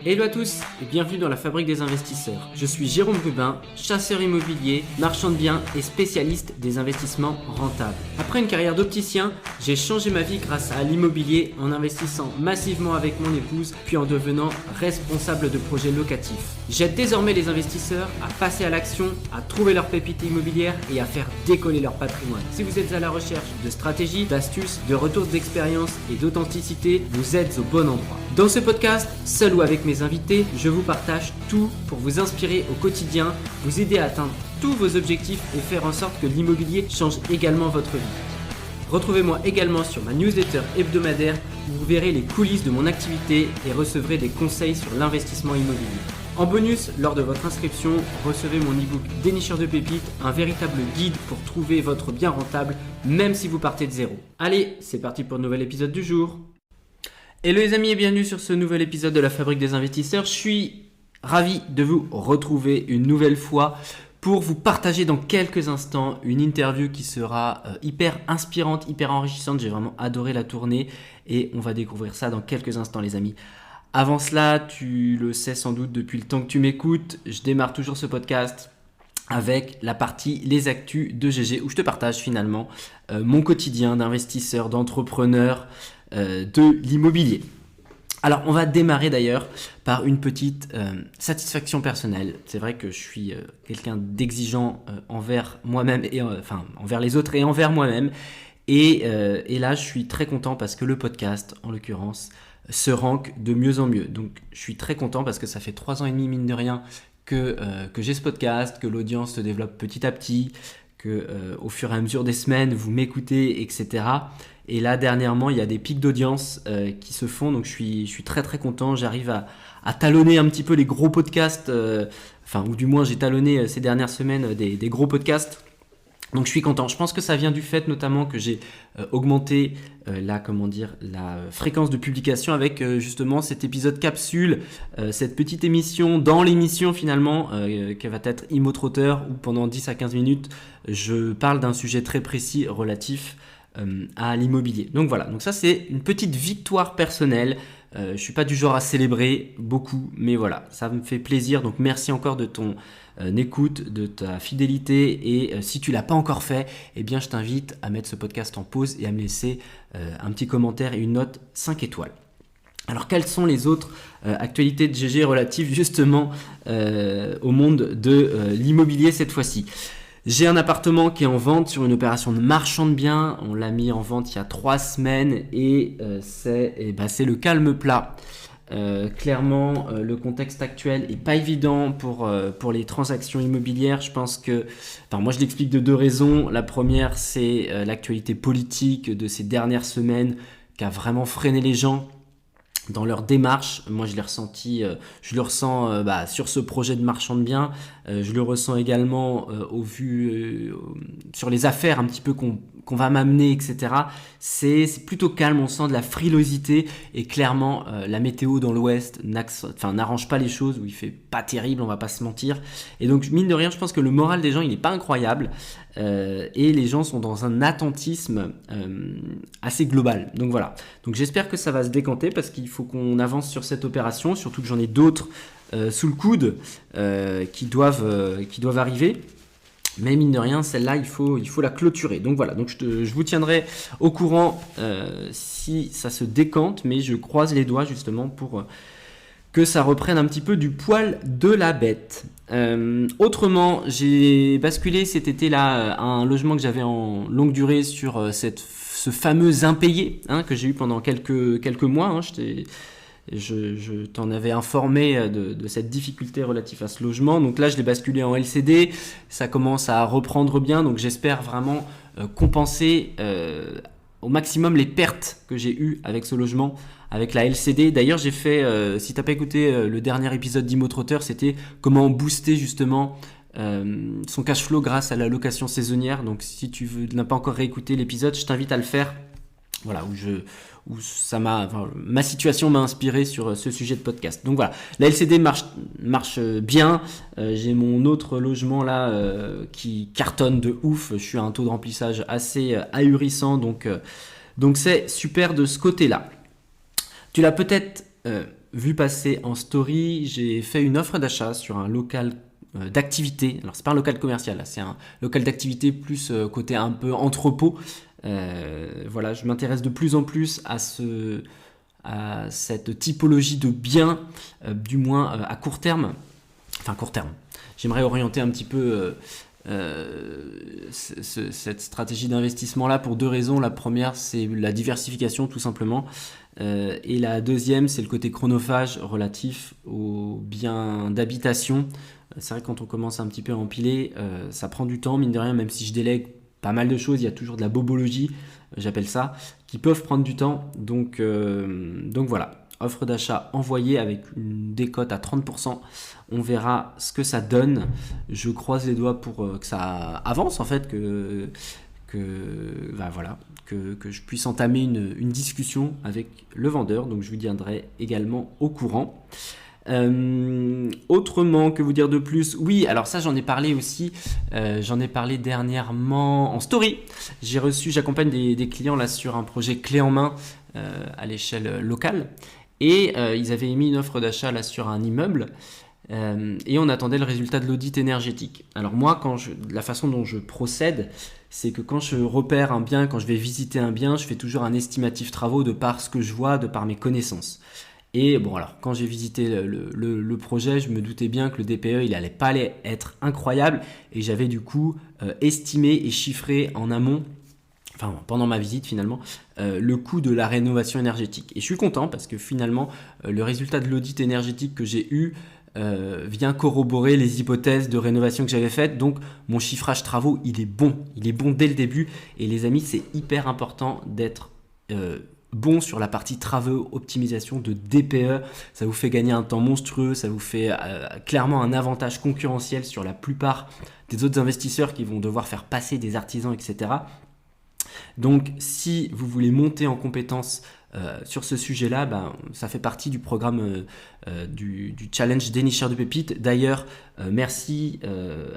Hello à tous et bienvenue dans la Fabrique des investisseurs. Je suis Jérôme Rubin, chasseur immobilier, marchand de biens et spécialiste des investissements rentables. Après une carrière d'opticien, j'ai changé ma vie grâce à l'immobilier en investissant massivement avec mon épouse puis en devenant responsable de projets locatifs. J'aide désormais les investisseurs à passer à l'action, à trouver leur pépite immobilière et à faire décoller leur patrimoine. Si vous êtes à la recherche de stratégies, d'astuces, de retours d'expérience et d'authenticité, vous êtes au bon endroit. Dans ce podcast, seul ou avec mes invités, je vous partage tout pour vous inspirer au quotidien, vous aider à atteindre tous vos objectifs et faire en sorte que l'immobilier change également votre vie. Retrouvez-moi également sur ma newsletter hebdomadaire où vous verrez les coulisses de mon activité et recevrez des conseils sur l'investissement immobilier. En bonus, lors de votre inscription, recevez mon e-book Dénicheur de pépites, un véritable guide pour trouver votre bien rentable même si vous partez de zéro. Allez, c'est parti pour le nouvel épisode du jour. Hello les amis et bienvenue sur ce nouvel épisode de la Fabrique des investisseurs. Je suis ravi de vous retrouver une nouvelle fois pour vous partager dans quelques instants une interview qui sera hyper inspirante, hyper enrichissante. J'ai vraiment adoré la tournée et on va découvrir ça dans quelques instants les amis. Avant cela, tu le sais sans doute depuis le temps que tu m'écoutes, je démarre toujours ce podcast avec la partie Les Actus de GG où je te partage finalement mon quotidien d'investisseur, d'entrepreneur, de l'immobilier. Alors on va démarrer d'ailleurs par une petite satisfaction personnelle. C'est vrai que je suis quelqu'un d'exigeant envers moi-même et envers les autres et envers moi-même. Et là je suis très content parce que le podcast en l'occurrence se rank de mieux en mieux. Donc je suis très content parce que ça fait 3 ans et demi mine de rien que j'ai ce podcast, que l'audience se développe petit à petit, que au fur et à mesure des semaines vous m'écoutez, etc. Et là, dernièrement, il y a des pics d'audience qui se font. Donc, je suis très, très content. J'arrive à talonner un petit peu les gros podcasts. Ou du moins, j'ai talonné ces dernières semaines des gros podcasts. Donc, je suis content. Je pense que ça vient du fait notamment que j'ai augmenté la fréquence de publication avec justement cet épisode capsule, cette petite émission dans l'émission finalement qui va être Immo Trotteur où pendant 10 à 15 minutes, je parle d'un sujet très précis relatif à l'immobilier. Donc voilà, donc ça c'est une petite victoire personnelle. Je suis pas du genre à célébrer beaucoup, mais voilà, ça me fait plaisir. Donc merci encore de ton écoute, de ta fidélité et si tu l'as pas encore fait, eh bien je t'invite à mettre ce podcast en pause et à me laisser un petit commentaire et une note 5 étoiles. Alors quelles sont les autres actualités de GG relatives justement au monde de l'immobilier cette fois-ci ? J'ai un appartement qui est en vente sur une opération de marchand de biens. On l'a mis en vente il y a 3 semaines et c'est le calme plat. Clairement, le contexte actuel est pas évident pour les transactions immobilières. Je pense que, moi je l'explique de 2 raisons. La première, c'est l'actualité politique de ces dernières semaines qui a vraiment freiné les gens dans leur démarche. Moi je l'ai ressenti, je le ressens sur ce projet de marchand de biens, je le ressens également au vu sur les affaires un petit peu qu'on va m'amener, etc. C'est plutôt calme, on sent de la frilosité et clairement la météo dans l'ouest n'arrange pas les choses, où il fait pas terrible, on va pas se mentir. Et donc mine de rien, je pense que le moral des gens il est pas incroyable et les gens sont dans un attentisme assez global. Donc voilà, donc j'espère que ça va se décanter parce qu'il faut qu'on avance sur cette opération, surtout que j'en ai d'autres sous le coude qui doivent arriver. Mais mine de rien, celle-là, il faut la clôturer. Donc voilà, donc je vous tiendrai au courant si ça se décante, mais je croise les doigts justement pour que ça reprenne un petit peu du poil de la bête. Autrement, j'ai basculé cet été-là un logement que j'avais en longue durée sur ce fameux impayé que j'ai eu pendant quelques mois. Je t'en avais informé de cette difficulté relative à ce logement. Donc là, je l'ai basculé en LCD. Ça commence à reprendre bien. Donc j'espère vraiment compenser au maximum les pertes que j'ai eues avec ce logement, avec la LCD. D'ailleurs, j'ai fait, si tu n'as pas écouté le dernier épisode d'Immo Trotteur, c'était comment booster justement son cash flow grâce à la location saisonnière. Donc si tu n'as pas encore réécouté l'épisode, je t'invite à le faire. Voilà, ma situation m'a inspiré sur ce sujet de podcast. Donc voilà, la LCD marche bien. J'ai mon autre logement là qui cartonne de ouf. Je suis à un taux de remplissage assez ahurissant, donc c'est super de ce côté-là. Tu l'as peut-être vu passer en story, j'ai fait une offre d'achat sur un local d'activité. Alors, c'est pas un local commercial, là, c'est un local d'activité plus côté un peu entrepôt. Voilà, je m'intéresse de plus en plus à cette typologie de biens, du moins à court terme. Enfin, court terme. J'aimerais orienter un petit peu cette stratégie d'investissement-là pour deux raisons. La première, c'est la diversification, tout simplement. Et la deuxième, c'est le côté chronophage relatif aux biens d'habitation. C'est vrai que quand on commence un petit peu à empiler, ça prend du temps, mine de rien, même si je délègue pas mal de choses, il y a toujours de la bobologie, j'appelle ça, qui peuvent prendre du temps. Donc voilà, offre d'achat envoyée avec une décote à 30%. On verra ce que ça donne. Je croise les doigts pour que ça avance en fait, bah voilà, que je puisse entamer une discussion avec le vendeur. Donc je vous tiendrai également au courant. Autrement, que vous dire de plus? Oui, alors ça j'en ai parlé aussi, j'en ai parlé dernièrement en story. J'accompagne des clients là sur un projet clé en main à l'échelle locale. Et ils avaient émis une offre d'achat là sur un immeuble. Et on attendait le résultat de l'audit énergétique. Alors moi, la façon dont je procède, c'est que quand je repère un bien, quand je vais visiter un bien, je fais toujours un estimatif travaux de par ce que je vois, de par mes connaissances. Et bon, alors, quand j'ai visité le projet, je me doutais bien que le DPE, il allait pas aller être incroyable. Et j'avais du coup estimé et chiffré en amont, enfin pendant ma visite finalement, le coût de la rénovation énergétique. Et je suis content parce que finalement, le résultat de l'audit énergétique que j'ai eu vient corroborer les hypothèses de rénovation que j'avais faites. Donc mon chiffrage travaux, il est bon dès le début. Et les amis, c'est hyper important d'être bon sur la partie travaux, optimisation de DPE. Ça vous fait gagner un temps monstrueux, ça vous fait clairement un avantage concurrentiel sur la plupart des autres investisseurs qui vont devoir faire passer des artisans, etc. Donc, si vous voulez monter en compétence sur ce sujet-là, ben, ça fait partie du programme du challenge dénicheur de pépites. D'ailleurs, merci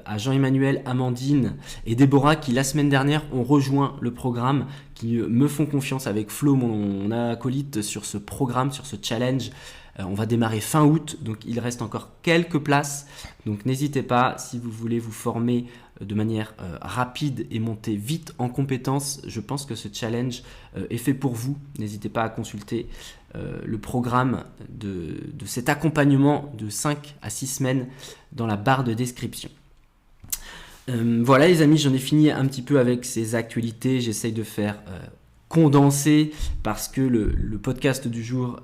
à Jean-Emmanuel, Amandine et Déborah qui, la semaine dernière, ont rejoint le programme, qui me font confiance avec Flo, mon acolyte, sur ce programme, sur ce challenge. On va démarrer fin août, donc il reste encore quelques places. Donc n'hésitez pas, si vous voulez vous former de manière rapide et monter vite en compétences, je pense que ce challenge est fait pour vous. N'hésitez pas à consulter le programme de cet accompagnement de 5 à 6 semaines dans la barre de description. Voilà les amis, j'en ai fini un petit peu avec ces actualités. J'essaye de faire condensé parce que le podcast du jour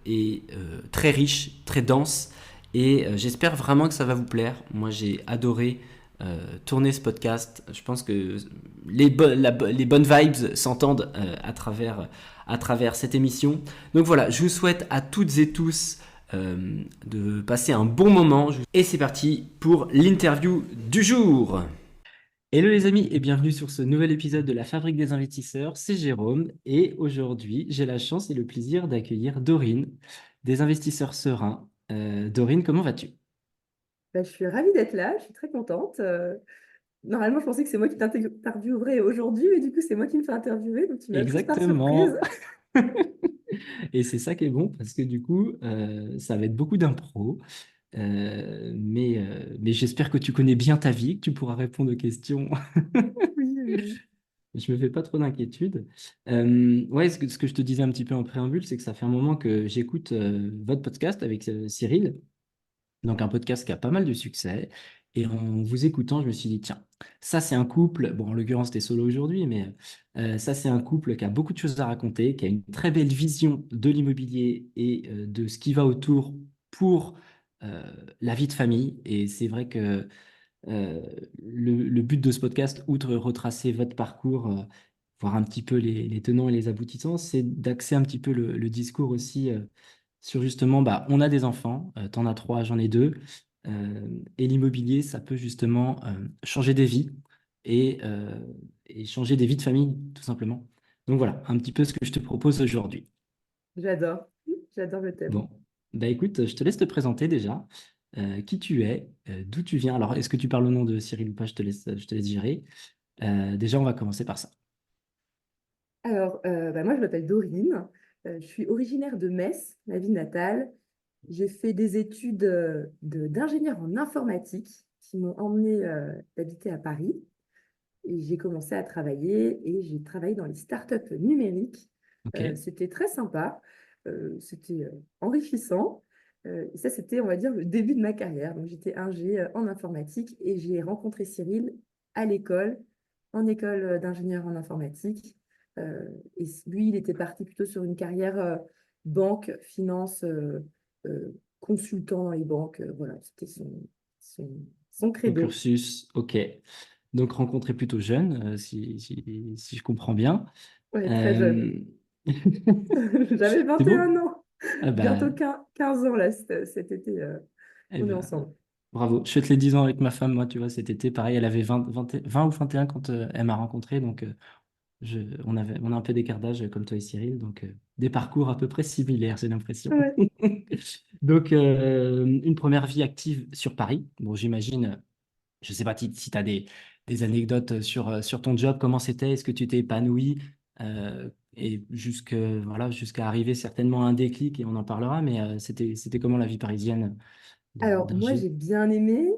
est très riche, très dense et j'espère vraiment que ça va vous plaire. Moi j'ai adoré tourner ce podcast. Je pense que les bonnes vibes s'entendent à travers cette émission. Donc voilà, je vous souhaite à toutes et tous de passer un bon moment. Et c'est parti pour l'interview du jour. Hello les amis et bienvenue sur ce nouvel épisode de la Fabrique des investisseurs, c'est Jérôme et aujourd'hui j'ai la chance et le plaisir d'accueillir Dorine, des investisseurs sereins. Dorine, comment vas-tu? Bah, je suis ravie d'être là, je suis très contente. Normalement, je pensais que c'est moi qui t'interviewerais aujourd'hui, mais du coup, c'est moi qui me fais interviewer, donc tu m'as prise par surprise. Exactement. Et c'est ça qui est bon parce que du coup ça va être beaucoup d'impro. Mais j'espère que tu connais bien ta vie, que tu pourras répondre aux questions. Oui, oui. Je me fais pas trop d'inquiétude. Ouais, ce que je te disais un petit peu en préambule, c'est que ça fait un moment que j'écoute votre podcast avec Cyril, donc un podcast qui a pas mal de succès. Et en vous écoutant, je me suis dit, tiens, ça c'est un couple, bon en l'occurrence t'es solo aujourd'hui, mais ça c'est un couple qui a beaucoup de choses à raconter, qui a une très belle vision de l'immobilier et de ce qui va autour pour euh, la vie de famille. Et c'est vrai que euh, le but de ce podcast, outre retracer votre parcours, voir un petit peu les tenants et les aboutissants, c'est d'axer un petit peu le discours aussi sur justement, bah, on a des enfants, t'en as trois, j'en ai deux, et l'immobilier, ça peut justement changer des vies et, euh, et changer des vies de famille, tout simplement. Donc voilà, un petit peu ce que je te propose aujourd'hui. J'adore, j'adore le thème. Bon, bah écoute, je te laisse te présenter déjà. Qui tu es, d'où tu viens. Alors, est-ce que tu parles au nom de Cyril ou pas? Je te laisse gérer. Déjà, on va commencer par ça. Alors, moi, je m'appelle Dorine, je suis originaire de Metz, ma ville natale, j'ai fait des études d'ingénieur en informatique qui m'ont emmené d'habiter à Paris. Et j'ai commencé à travailler et j'ai travaillé dans les startups numériques. Ok. C'était très sympa, c'était enrichissant. Et ça, c'était, on va dire, le début de ma carrière. Donc, j'étais ingé en informatique et j'ai rencontré Cyril à l'école, en école d'ingénieur en informatique. Euh, et lui, il était parti plutôt sur une carrière banque, finance, consultant dans les banques. Voilà, c'était son, son Ton credo. cursus, ok. Donc rencontré plutôt jeune, si je comprends bien. Ouais, très jeune. Euh, J'avais C'est 21 beau? ans, Ah bah, bientôt 15 ans là, cet été, eh on est ben, ensemble. bravo. Je fête les 10 ans avec ma femme, moi, tu vois, cet été. Pareil, elle avait 20 ou 21 quand elle m'a rencontré. Donc, on a un peu d'écart d'âge comme toi et Cyril. Donc, des parcours à peu près similaires, j'ai l'impression. Ouais. Donc, une première vie active sur Paris. Bon, j'imagine, je sais pas si tu as des anecdotes sur ton job, comment c'était, est-ce que tu t'es épanoui et voilà, jusqu'à arriver certainement à un déclic et on en parlera, mais c'était comment la vie parisienne Alors, moi, d'ingé? j'ai bien aimé.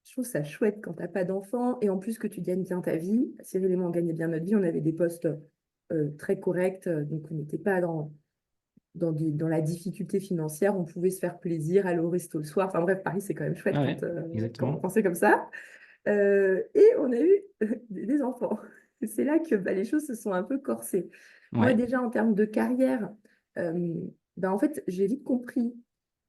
Je trouve ça chouette quand t'as pas d'enfant et en plus que tu gagnes bien ta vie. Cyril et moi, on gagnait bien notre vie. On avait des postes très corrects, donc on n'était pas dans la difficulté financière. On pouvait se faire plaisir, aller au resto le soir. Enfin bref, Paris, c'est quand même chouette Ah ouais, quand exactement. c'est comme ça. Et on a eu des enfants. C'est là que les choses se sont un peu corsées. Moi, Ouais. déjà, en termes de carrière, euh, en fait, j'ai vite compris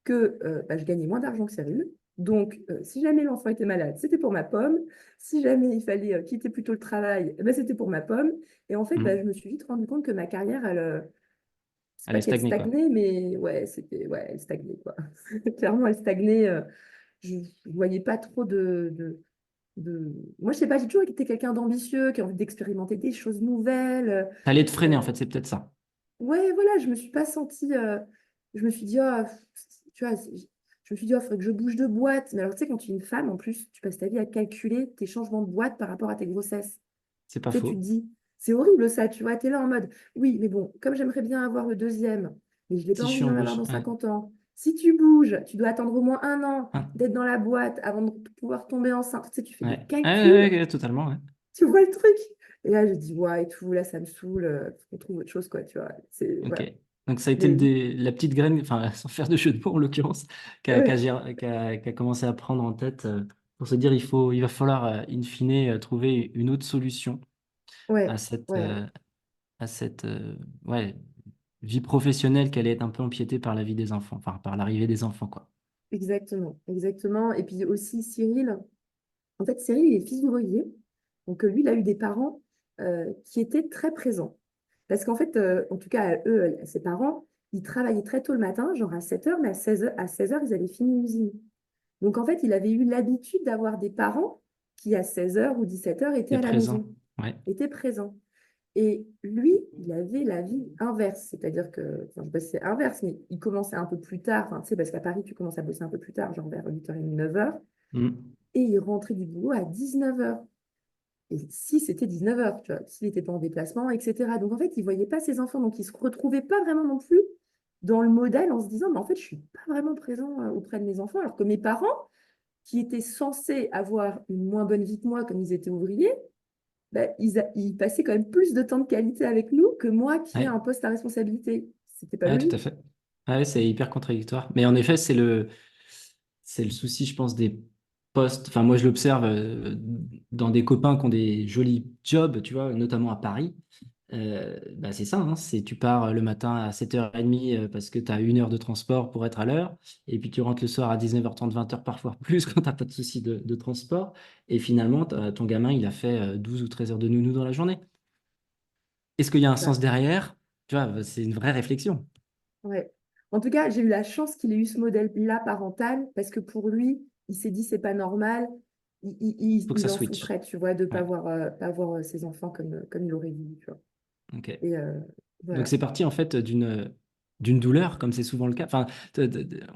que je gagnais moins d'argent que Cyril. Donc, si jamais l'enfant était malade, c'était pour ma pomme. Si jamais il fallait quitter plutôt le travail, c'était pour ma pomme. Et en fait, je Mhm. me suis vite rendu compte que ma carrière, c'est pas Allez, qu'elle stagner quoi. stagnait, mais ouais, elle stagnait, quoi. Clairement, elle stagnait. Je ne voyais pas trop Moi, je sais pas, j'ai toujours été quelqu'un d'ambitieux, qui a envie d'expérimenter des choses nouvelles. T'allais te freiner en Euh, fait, c'est peut-être ça. ouais, voilà, je me suis pas sentie. Je me suis dit, ah, tu vois, je me suis dit, il faudrait que je bouge de boîte. Mais alors, tu sais, quand tu es une femme, en plus, tu passes ta vie à calculer tes changements de boîte par rapport à tes grossesses. C'est pas Tu sais, tu te faux. dis, c'est horrible ça, tu vois, tu es là en mode, oui, mais bon, comme j'aimerais bien avoir le deuxième, mais je n'ai pas Si je envie suis d'en avoir embauché. dans Ouais. 50 ans. Si tu bouges, tu dois attendre au moins un an Ah, d'être dans la boîte avant de pouvoir tomber enceinte. Tu sais, tu fais des ouais. Ouais, calculs. ouais, ouais, totalement. Ouais. Tu vois le truc? Et là, je dis, ouais, et tout, là, ça me saoule, faut qu'on trouve autre chose, quoi, tu vois. C'est, Ok. voilà. Donc ça a été Mais, la petite graine, enfin sans faire de jeu de mots en l'occurrence, ouais, qui a commencé à prendre en tête pour se dire il va falloir in fine trouver une autre solution à ouais, cette, ouais, euh, à cette ouais, vie professionnelle qui allait être un peu empiétée par la vie des enfants, enfin par l'arrivée des enfants, quoi. exactement, exactement. Et puis aussi, Cyril, en fait, Cyril, il est fils d'ouvrier. Donc, lui, il a eu des parents qui étaient très présents. Parce qu'en fait, en tout cas, eux, ses parents, ils travaillaient très tôt le matin, genre à 7 heures, mais à 16 heures, ils avaient fini l'usine. Donc, en fait, il avait eu l'habitude d'avoir des parents qui, à 16 heures ou 17 heures, étaient T'es à la présent. maison, Ouais. étaient présents. Et lui, il avait la vie inverse, c'est-à-dire que, enfin, je ne sais pas si c'est inverse, mais il commençait un peu plus tard, enfin, tu sais, parce qu'à Paris, tu commences à bosser un peu plus tard, genre vers 8h30, 9 heures, Mm. et il rentrait du boulot à 19 heures. Et si c'était 19 heures, tu vois, s'il n'était pas en déplacement, etc. Donc en fait, il ne voyait pas ses enfants, donc il ne se retrouvait pas vraiment non plus dans le modèle en se disant, mais en fait, je ne suis pas vraiment présent auprès de mes enfants, alors que mes parents, qui étaient censés avoir une moins bonne vie que moi, comme ils étaient ouvriers, ils passaient quand même plus de temps de qualité avec nous que moi qui ai un Ouais. poste à responsabilité. C'était pas Ouais, tout à logique. fait. Ouais, c'est hyper contradictoire. Mais en effet, c'est le souci, je pense, des postes. Enfin, moi, je l'observe dans des copains qui ont des jolis jobs, tu vois, notamment à Paris. Bah, c'est ça, hein, tu pars le matin à 7h30 parce que tu as 1 heure de transport pour être à l'heure, et puis tu rentres le soir à 19h30, 20h, parfois plus quand tu n'as pas de souci de transport, et finalement, ton gamin, il a fait 12 ou 13 heures de nounou dans la journée. Est-ce qu'il y a un sens Bah, derrière? Tu vois, c'est une vraie réflexion. ouais. En tout cas, j'ai eu la chance qu'il ait eu ce modèle-là parental parce que pour lui, il s'est dit c'est pas normal. Faut que ça Il en switch. souffrait, tu vois, de Ouais, pas voir ses enfants comme il aurait voulu, tu vois. ok. Et Donc voilà. c'est parti en fait d'une douleur, comme c'est souvent le cas. Enfin,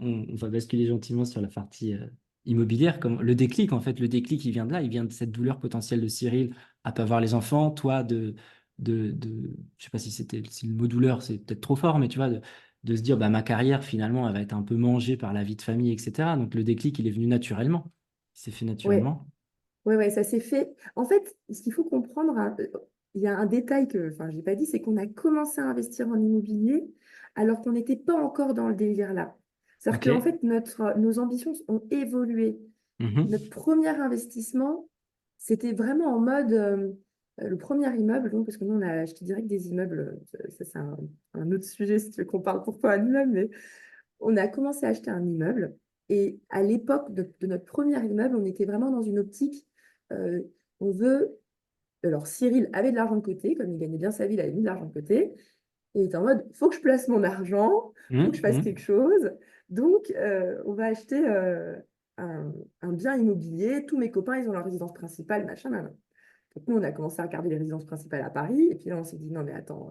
on va basculer gentiment sur la partie immobilière. Comme le déclic, en fait, le déclic, il vient de là, il vient de cette douleur potentielle de Cyril à pas voir les enfants, toi je sais pas si le mot douleur, c'est peut-être trop fort, mais tu vois, de se dire, bah, ma carrière, finalement, elle va être un peu mangée par la vie de famille, etc. Donc, le déclic, il est venu naturellement. Il s'est fait Ouais, naturellement. ouais, ouais, ça s'est fait. En fait, ce qu'il faut comprendre, hein, il y a un détail que, enfin, j'ai pas dit, c'est qu'on a commencé à investir en immobilier alors qu'on n'était pas encore dans le délire là. C'est-à-dire Ok. qu'en fait, nos ambitions ont évolué. Notre Mhm. premier investissement, c'était vraiment en mode le premier immeuble, donc, parce que nous, on a acheté direct des immeubles. Ça, c'est un autre sujet si tu veux qu'on parle pourquoi un immeuble, mais on a commencé à acheter un immeuble. Et à l'époque de notre premier immeuble, on était vraiment dans une optique. euh, on veut. Alors, Cyril avait de l'argent de côté, comme il gagnait bien sa vie, il avait mis de l'argent de côté. Et il était en mode, il faut que je place mon argent, il faut que je Mhm. fasse quelque Mhm. chose. Donc, on va acheter un bien immobilier. Tous mes copains, ils ont leur résidence principale, machin, nan. Donc, nous, on a commencé à regarder les résidences principales à Paris. Et puis là, on s'est dit, non, mais attends,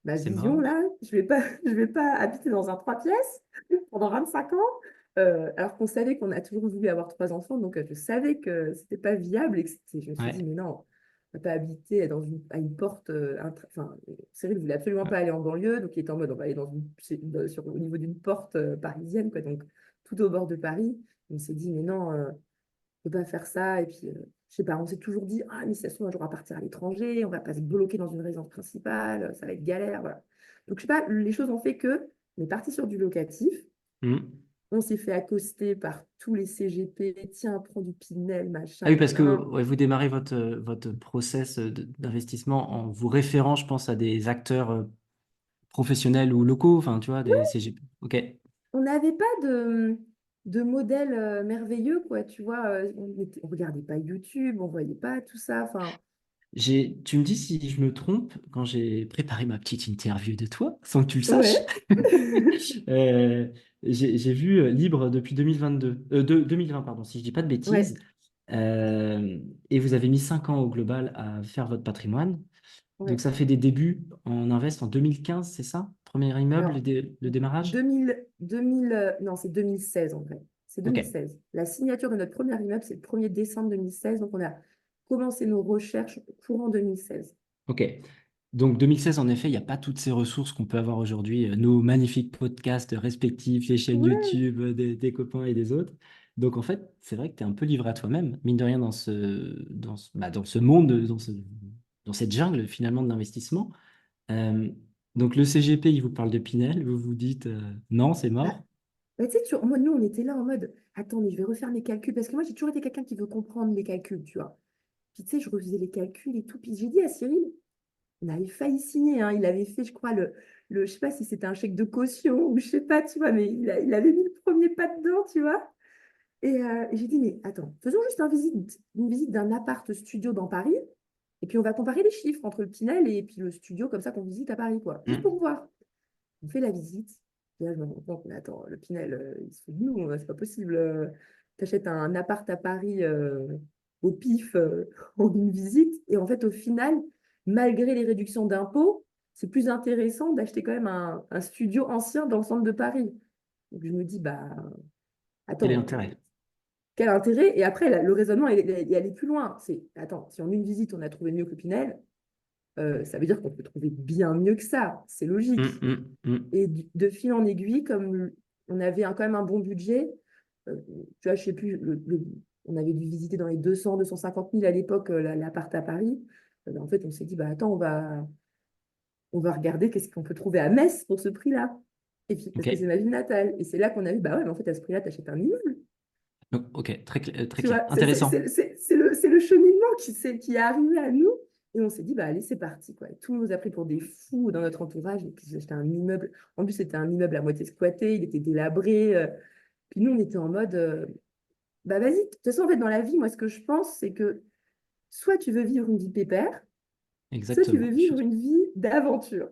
ma C'est vision, mort. là, je vais pas, je vais pas habiter dans un 3 pièces pendant 25 ans. Alors qu'on savait qu'on a toujours voulu avoir 3 enfants. Donc, je savais que c'était pas viable. Et que je me suis dit, Ouais. mais non, on va pas habiter à une porte. Enfin, Cyril voulait absolument Ouais. pas aller en banlieue. Donc, il était en mode, on va aller au niveau d'une porte parisienne, quoi. Donc, tout au bord de Paris. On s'est dit, mais non, peut pas faire ça. Et puis, je sais pas, on s'est toujours dit, ah, mais si ça se trouve, un jour, on va partir à l'étranger, on va pas se bloquer dans une résidence principale, ça va être galère, voilà. Donc, je sais pas, les choses ont fait que on est parti sur du locatif, Mhm. on s'est fait accoster par tous les CGP, tiens, prends du Pinel, Ah machin, oui, parce que nanan. ouais, vous démarrez votre process d'investissement en vous référant, je pense, à des acteurs professionnels ou locaux, enfin, tu vois, des CGP. Ok. On n'avait pas de modèle merveilleux, quoi, tu vois, on regardait pas YouTube, on voyait pas tout ça, enfin, Tu me dis si je me trompe quand j'ai préparé ma petite interview de toi, sans que tu le saches. ouais, Euh, j'ai vu Libre depuis 2022, 2020, pardon, si je dis pas de bêtises. ouais, Et vous avez mis 5 ans au global à faire votre patrimoine. Donc ouais. ça fait des débuts en invest en 2015, c'est ça? Premier immeuble, Alors, le démarrage? 2000, non, c'est 2016 en vrai. C'est Ok, 2016. La signature de notre premier immeuble, c'est le 1er décembre 2016. Donc, on a commencé nos recherches courant 2016. ok. Donc 2016, en effet, il n'y a pas toutes ces ressources qu'on peut avoir aujourd'hui, nos magnifiques podcasts respectifs, les chaînes Ouais. YouTube des copains et des autres. Donc en fait, c'est vrai que tu es un peu livré à toi-même, mine de rien, dans ce monde, dans cette jungle finalement de l'investissement. Euh, donc le CGP, il vous parle de Pinel, vous vous dites non, c'est Bah, mort. tu sais, moi, nous, on était là en mode, attends, mais je vais refaire mes calculs. Parce que moi, j'ai toujours été quelqu'un qui veut comprendre les calculs, tu vois. Puis, tu sais, je refaisais les calculs et tout. Puis, j'ai dit à Cyril, on avait failli signer, hein. Il avait fait, je crois, je sais pas si c'était un chèque de caution ou je sais pas, tu vois, mais il avait mis le premier pas dedans, tu vois. Et j'ai dit, mais attends, faisons juste une visite d'un appart studio dans Paris, et puis on va comparer les chiffres entre le Pinel et puis le studio comme ça qu'on visite à Paris, quoi, juste pour Hmm. voir. On fait la visite, et là je me rends compte, mais attends, le Pinel, il se fout de nous, c'est pas possible. T'achètes un appart à Paris au pif en une visite, et en fait, au final, malgré les réductions d'impôts, c'est plus intéressant d'acheter quand même un studio ancien dans le centre de Paris. Donc je me dis, bah, Quel est attends, l'intérêt? quel intérêt? Et après, le raisonnement, il allait plus loin. C'est, attends, si en une visite, on a trouvé mieux que le Pinel, ça veut dire qu'on peut trouver bien mieux que ça. C'est Hmm, logique. hmm, hmm. Et de fil en aiguille, comme on avait quand même un bon budget, euh, tu vois, je sais plus, on avait dû visiter dans les 200-250 000 à l'époque l'appart à Paris. En fait, on s'est dit, bah, attends, on va regarder qu'est-ce qu'on peut trouver à Metz pour ce prix-là. Et puis, parce Ok. que c'est ma ville natale. Et c'est là qu'on a vu, bah ouais, mais en fait, à ce prix-là, tu achètes un immeuble. Donc, ok, très Tu clair. vois, Intéressant. c'est le cheminement qui est arrivé à nous. Et on s'est dit, bah allez, c'est parti, quoi. Tout nous a pris pour des fous dans notre entourage. Et puis, j'ai acheté un immeuble. En plus, c'était un immeuble à moitié squatté, il était délabré. Puis nous, on était en mode, bah vas-y. De toute façon, en fait, dans la vie, moi, ce que je pense, c'est que soit tu veux vivre une vie pépère, soit tu veux Exactement. vivre une vie d'aventure.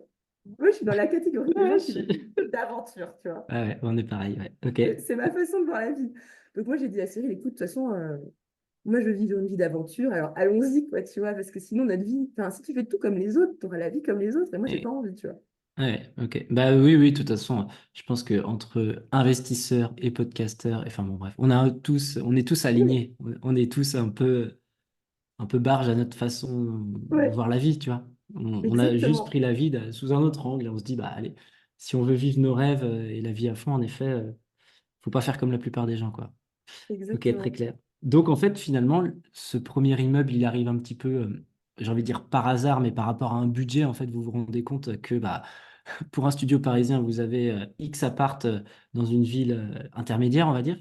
Moi, je suis dans la catégorie des Ouais, gens qui veulent une vie d'aventure, tu vois. ouais, on est pareil, ouais. Ok. C'est ma façon de voir la vie. Donc, moi, j'ai dit à Cyril, écoute, de toute façon, moi, je veux vivre une vie d'aventure, alors allons-y, quoi, tu vois, parce que sinon, notre vie, enfin, si tu fais tout comme les autres, tu auras la vie comme les autres, et moi, j'ai pas Et- envie, tu vois. ouais, ok. Bah oui, oui, de toute façon, je pense que entre investisseurs et podcasteurs, enfin bon, bref, on est tous alignés. On est tous un peu barge à notre façon de Ouais, voir la vie, tu vois. On a juste pris exactement. la vie sous un autre angle et on se dit, bah allez. si on veut vivre nos rêves et la vie à fond, en effet, faut pas faire comme la plupart des gens, quoi. Ok, très Exactement. clair. Donc, en fait, finalement, ce premier immeuble, il arrive un petit peu, j'ai envie de dire par hasard, mais par rapport à un budget, en fait, vous vous rendez compte que bah, pour un studio parisien, vous avez X appart dans une ville intermédiaire, on va dire.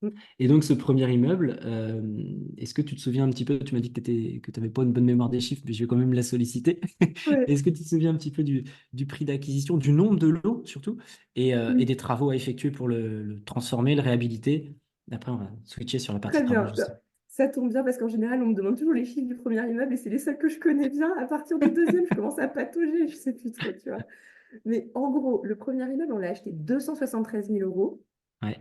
Mm. Et donc, ce premier immeuble, est-ce que tu te souviens un petit peu, tu m'as dit que tu n'avais pas une bonne mémoire des chiffres, mais je vais quand même la solliciter. Ouais, Est-ce que tu te souviens un petit peu du prix d'acquisition, du nombre de lots surtout, et oui, des travaux à effectuer pour le transformer, le réhabiliter? Après, on va switcher sur la partie très travaux, bien. justement. Ça tombe bien parce qu'en général, on me demande toujours les chiffres du premier immeuble et c'est les seuls que je connais bien. À partir du deuxième, je commence à patauger, je sais plus trop, tu vois. Mais en gros, le premier immeuble, on l'a acheté 273 000 euros, Ouais,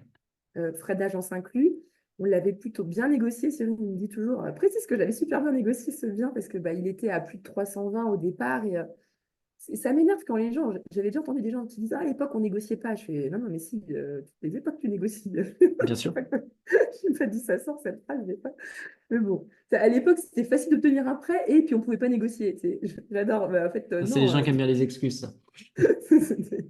frais d'agence inclus. On l'avait plutôt bien négocié. Cyril il me dit toujours, précise que j'avais super bien négocié ce bien parce que bah, il était à plus de 320 au départ et ça m'énerve quand les gens, j'avais déjà entendu des gens qui disent, ah, à l'époque, on négociait pas. Je fais, non, non, mais si, toutes les époques, tu négocies. bien sûr. Je n'ai pas dit ça sort cette phrase, mais bon. À l'époque, c'était facile d'obtenir un prêt et puis on ne pouvait pas négocier. J'adore. Mais en fait, C'est les non, gens qui aiment bien les excuses, ça. c'était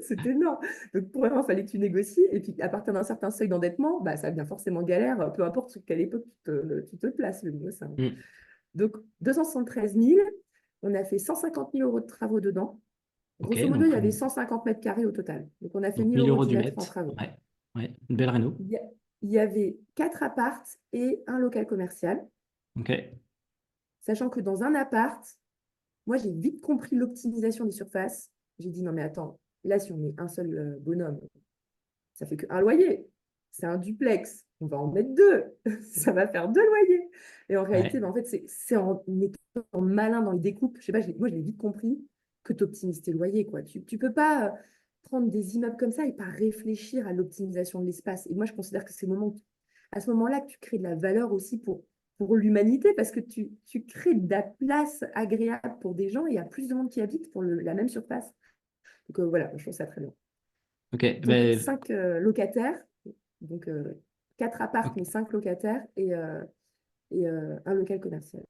c'était non. Donc pour vraiment, il fallait que tu négocies. Et puis à partir d'un certain seuil d'endettement, bah, ça devient forcément galère, peu importe sur quelle époque tu te places. Le mot, ça. Hmm. Donc 273 000, on a fait 150 000 euros de travaux dedans. Ok, Grosso modo, il y donc, avait 150 mètres carrés au total. Donc, on a fait donc 1000 1000 euros euros du du mètre en mètre. travaux. Ouais, ouais, une belle réno. Il y, il y avait 4 apparts et un local commercial. Ok, Sachant que dans un appart, moi, j'ai vite compris l'optimisation des surfaces. J'ai dit, non, mais attends, là, si on met un seul bonhomme, ça fait qu'un loyer. C'est un duplex. On va en mettre deux. Ça va faire 2 loyers. Et en réalité, ouais, ben, en fait, c'est en étant malin dans les découpes. Je sais pas, moi, je l'ai vite compris que tu optimises tes loyers, quoi. Tu peux pas prendre des immeubles comme ça et pas réfléchir à l'optimisation de l'espace. Et moi, je considère que c'est à ce moment-là que tu crées de la valeur aussi pour l'humanité parce que tu crées de la place agréable pour des gens et il y a plus de monde qui habite pour la même surface. Donc voilà, je trouve ça très bien. ok. Donc, Ben, 5 locataires, donc 4 apparts, mais 5 locataires et un local commercial.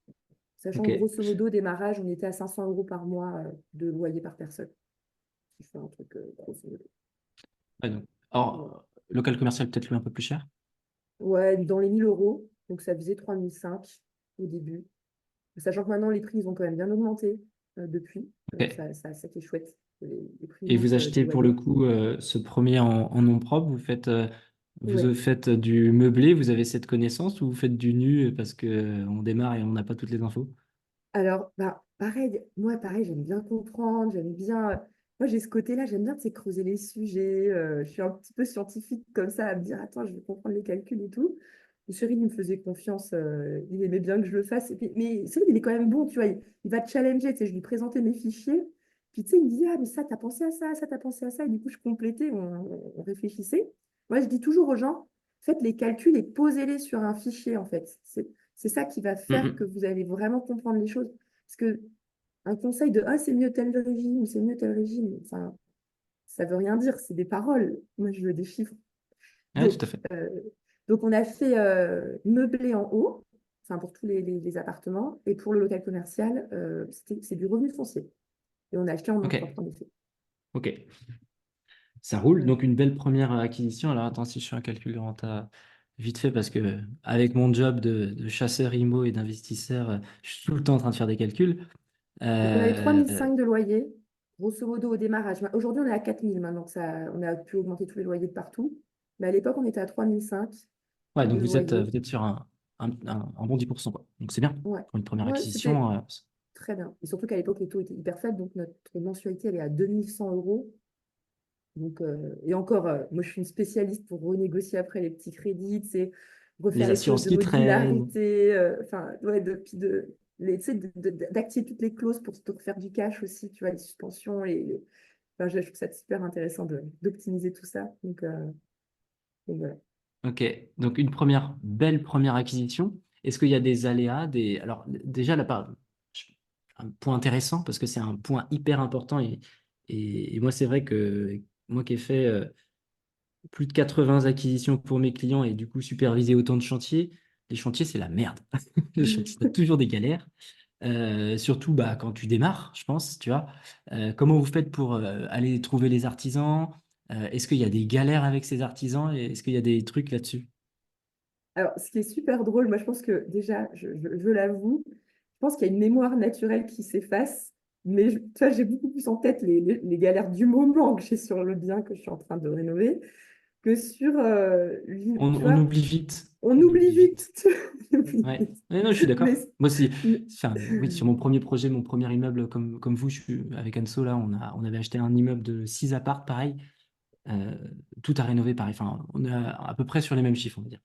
Sachant ok. que grosso modo, au démarrage, on était à 500 euros par mois de loyer par personne. Si je fais un truc grosso modo. Ouais, donc, Voilà. or, local commercial peut-être lui un peu plus cher. Ouais, dans les 1 000 euros, donc ça faisait 3 500 au début. Sachant que maintenant, les prix, ils ont quand même bien augmenté depuis. Ok. Ça qui est chouette. Les prix Et vous montent du achetez pour le loyer. coup ce premier en nom propre, Ouais. vous faites du meublé, vous avez cette connaissance ou vous faites du nu parce que on démarre et on n'a pas toutes les infos? Alors, bah, pareil, moi, pareil, j'aime bien comprendre, j'aime bien. Moi, j'ai ce côté-là, j'aime bien, tu sais, creuser les sujets. Je suis un petit peu scientifique comme ça, à me dire, attends, je vais comprendre les calculs et tout. Et Cyril, il me faisait confiance, il aimait bien que je le fasse. Mais Cyril, il est quand même bon, tu vois, il va te challenger, tu sais, je lui présentais mes fichiers. Puis, tu sais, il me disait, ah, mais ça, t'as pensé à ça, ça, t'as pensé à ça. Et du coup, je complétais, on réfléchissait. Moi, je dis toujours aux gens, faites les calculs et posez-les sur un fichier, en fait. C'est ça qui va faire que Mhm. vous allez vraiment comprendre les choses. Parce que un conseil de ah, c'est mieux tel régime ou c'est mieux tel régime, enfin, ça veut rien dire, c'est des paroles. Moi, je veux des chiffres. Ouais, tout à Donc, fait. on a fait meubler en haut, enfin pour tous les appartements, et pour le local commercial, c'est du revenu foncier. Et on a acheté en nom Ok, propre, en effet. ok. Ça roule. Voilà. Donc une belle première acquisition. Alors attends, si je fais un calcul de renta vite fait, parce que avec mon job de chasseur IMO et d'investisseur, je suis tout le temps en train de faire des calculs. Donc, on avait Euh, 3 500 de loyer, grosso modo au démarrage. Aujourd'hui, on est à 4 000 maintenant, que on a pu augmenter tous les loyers de partout. Mais à l'époque, on était à 3 500 ouais, donc de loyer. vous êtes sur un bon 10%, quoi. Donc c'est bien. Ouais, Pour une première ouais, c'était acquisition, très bien. Et surtout qu'à l'époque, les taux étaient hyper faibles, donc notre mensualité, elle est à 2 100 euros. Donc, et encore, moi, je suis une spécialiste pour renégocier après les petits crédits, c'est refaire les les clauses assurances de qui traînent. modularité, enfin, ouais, tu sais, d'activer toutes les clauses pour te refaire du cash aussi, tu vois, les suspensions, enfin, je trouve ça super intéressant d'optimiser tout ça. Donc voilà. Ok, donc une belle première acquisition. Est-ce qu'il y a des aléas, Alors déjà un point intéressant parce que c'est un point hyper important et moi c'est vrai que moi qui ai fait plus de 80 acquisitions pour mes clients et du coup supervisé autant de chantiers, les chantiers c'est la merde. Les chantiers, t'as toujours des galères. Surtout bah, quand tu démarres, je pense, tu vois. Comment vous faites pour aller trouver les artisans? Est-ce qu'il y a des galères avec ces artisans et est-ce qu'il y a des trucs là-dessus? Alors, ce qui est super drôle, moi, je pense que déjà, je l'avoue, je pense qu'il y a une mémoire naturelle qui s'efface, mais tu vois, j'ai beaucoup plus en tête les galères du moment que j'ai sur le bien que je suis en train de rénover que sur, tu On vois, oublie vite. on On oublie oublie vite. vite. On oublie Ouais. vite. Ouais, non, je suis Mais, d'accord. Moi aussi, mais- enfin, oui, sur mon premier projet, mon premier immeuble, comme vous, avec Anso, là, on avait acheté un immeuble de 6 apparts, pareil. Euh, Tout à rénover, pareil. Enfin, on est à peu près sur les mêmes chiffres, on va dire.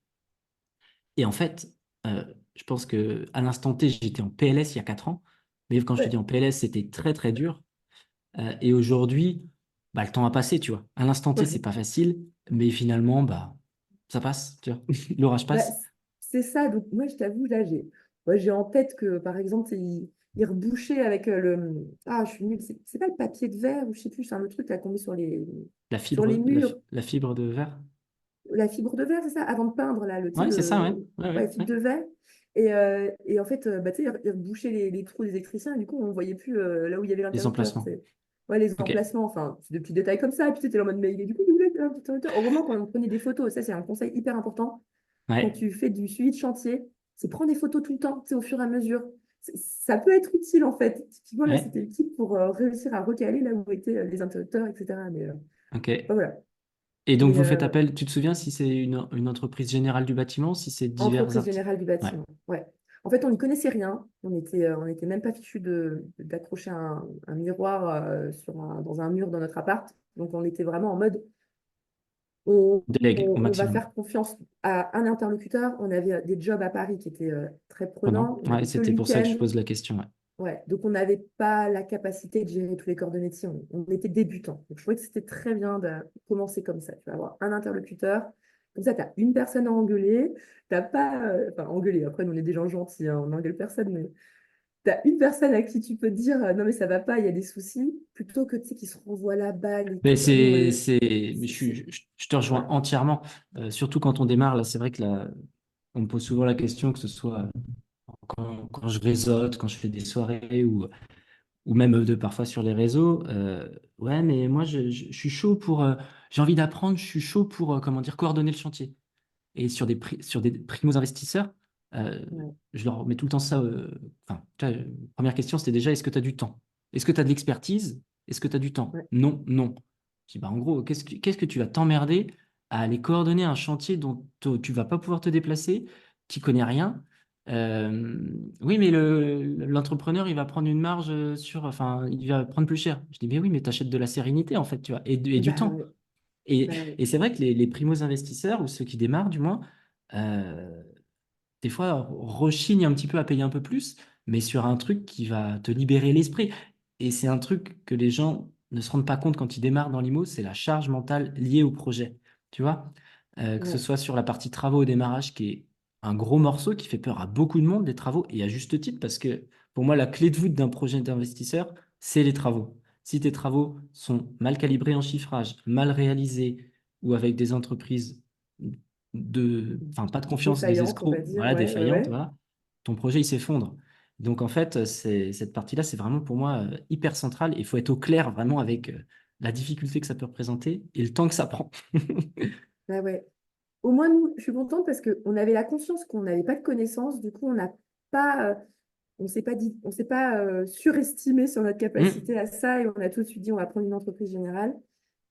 Et en fait, je pense que à l'instant T, j'étais en PLS il y a 4 ans. Mais quand je te dis ouais, en PLS, c'était très, très dur. Et aujourd'hui, bah, le temps a passé, tu vois. À l'instant T, c'est ouais. pas facile, mais finalement, bah, ça passe, tu vois. L'orage Bah, passe. c'est ça. Donc, moi, je t'avoue, là, j'ai en tête que, par exemple, il rebouchait avec le. Ah, je suis nulle. C'est pas le papier de verre ou je sais plus, c'est un autre truc là qu'on met sur les murs. La fibre de verre. La fibre de verre, c'est ça, avant de peindre, là, tu sais, Ouais, c'est ça, ouais. Ouais, ouais, ouais, fibre ouais. de verre. Et en fait, bah, tu sais, il rebouchait les trous des électriciens, et du coup, on ne voyait plus là où il y avait Les l'interrupteur, tu emplacements. sais. Ouais, les Ok. emplacements, enfin, c'est des petits détails comme ça. Et puis, tu étais en mode, mais du coup, il voulait l'interrupteur. Heureusement, quand on prenait des photos, ça, c'est un conseil hyper important. Quand Ouais. tu fais du suivi de chantier, c'est prendre des photos tout le temps, tu sais, au fur et à mesure. Ça peut être utile, en fait. Typiquement, là, Ouais. c'était utile pour réussir à recaler là où étaient les interrupteurs, etc. Mais Ok. voilà. Et donc, Mais vous faites appel, tu te souviens si c'est une entreprise générale du bâtiment, si c'est divers entreprise artistes? générale du Ouais. bâtiment. Ouais. En fait, on n'y connaissait rien. On était même pas fichu d'accrocher un miroir dans un mur dans notre appart. Donc, on était vraiment en mode, Délègue au on va maximum. faire confiance à un interlocuteur. On avait des jobs à Paris qui étaient très Prenant. prenants. On Ouais, n'avait que le c'était pour ça que je week-end. pose la question. Ouais. Ouais. Donc, on n'avait pas la capacité de gérer tous les corps de métier. On était débutants. Donc, je trouvais que c'était très bien de commencer comme ça. Tu vas avoir un interlocuteur. Comme ça, tu as une personne à engueuler. T'as pas. Enfin, engueuler. Après, nous, on est des gens gentils. Hein, on n'engueule personne. Mais tu as une personne à qui tu peux dire non, mais ça va pas, il y a des soucis. Plutôt que, tu sais, qui se renvoie la balle et Mais tout. Nous, mais je te rejoins voilà. entièrement. Surtout quand on démarre, là, c'est vrai que là, on me pose souvent la question, que ce soit quand je réseaute, quand je fais des soirées ou même parfois sur les réseaux. Ouais, mais moi, je suis chaud pour, j'ai envie d'apprendre, je suis chaud pour, comment dire, coordonner le chantier. Et sur des primo-investisseurs, euh, Ouais, je leur mets tout le temps ça. Enfin, tu vois, première question, c'était déjà, est-ce que tu as du temps? Est-ce que tu as de l'expertise? Est-ce que tu as du temps? ouais, Non, non. Je dis, bah, en gros, qu'est-ce que tu vas t'emmerder à aller coordonner un chantier dont tu vas pas pouvoir te déplacer, qui connais rien? Oui, mais l'entrepreneur, il va prendre une marge enfin, il va prendre plus cher. Je dis, mais oui, mais tu achètes de la sérénité, en fait, tu vois, et du bah temps. ouais, Et, bah ouais. et c'est vrai que les primo-investisseurs, ou ceux qui démarrent du moins, euh, des fois rechignent un petit peu à payer un peu plus, mais sur un truc qui va te libérer l'esprit. Et c'est un truc que les gens ne se rendent pas compte quand ils démarrent dans l'IMO, c'est la charge mentale liée au projet. Tu vois? Que ce Ouais, soit sur la partie travaux au démarrage, qui est un gros morceau qui fait peur à beaucoup de monde, les travaux, et à juste titre, parce que pour moi, la clé de voûte d'un projet d'investisseur, c'est les travaux. Si tes travaux sont mal calibrés en chiffrage, mal réalisés, ou avec des entreprises enfin, pas de confiance, des défaillante, on va escrocs, dire. voilà, Ouais, ouais, défaillantes, ouais. voilà, ton projet, il s'effondre. Donc, en fait, cette partie-là, c'est vraiment pour moi hyper central. Il faut être au clair vraiment avec la difficulté que ça peut représenter et le temps que ça prend. Bah ouais. Au moins, nous, je suis contente parce qu'on avait la conscience qu'on n'avait pas de connaissances. Du coup, pas, on s'est pas surestimé sur notre Hmm. capacité à ça et on a tout de suite dit on va prendre une entreprise générale.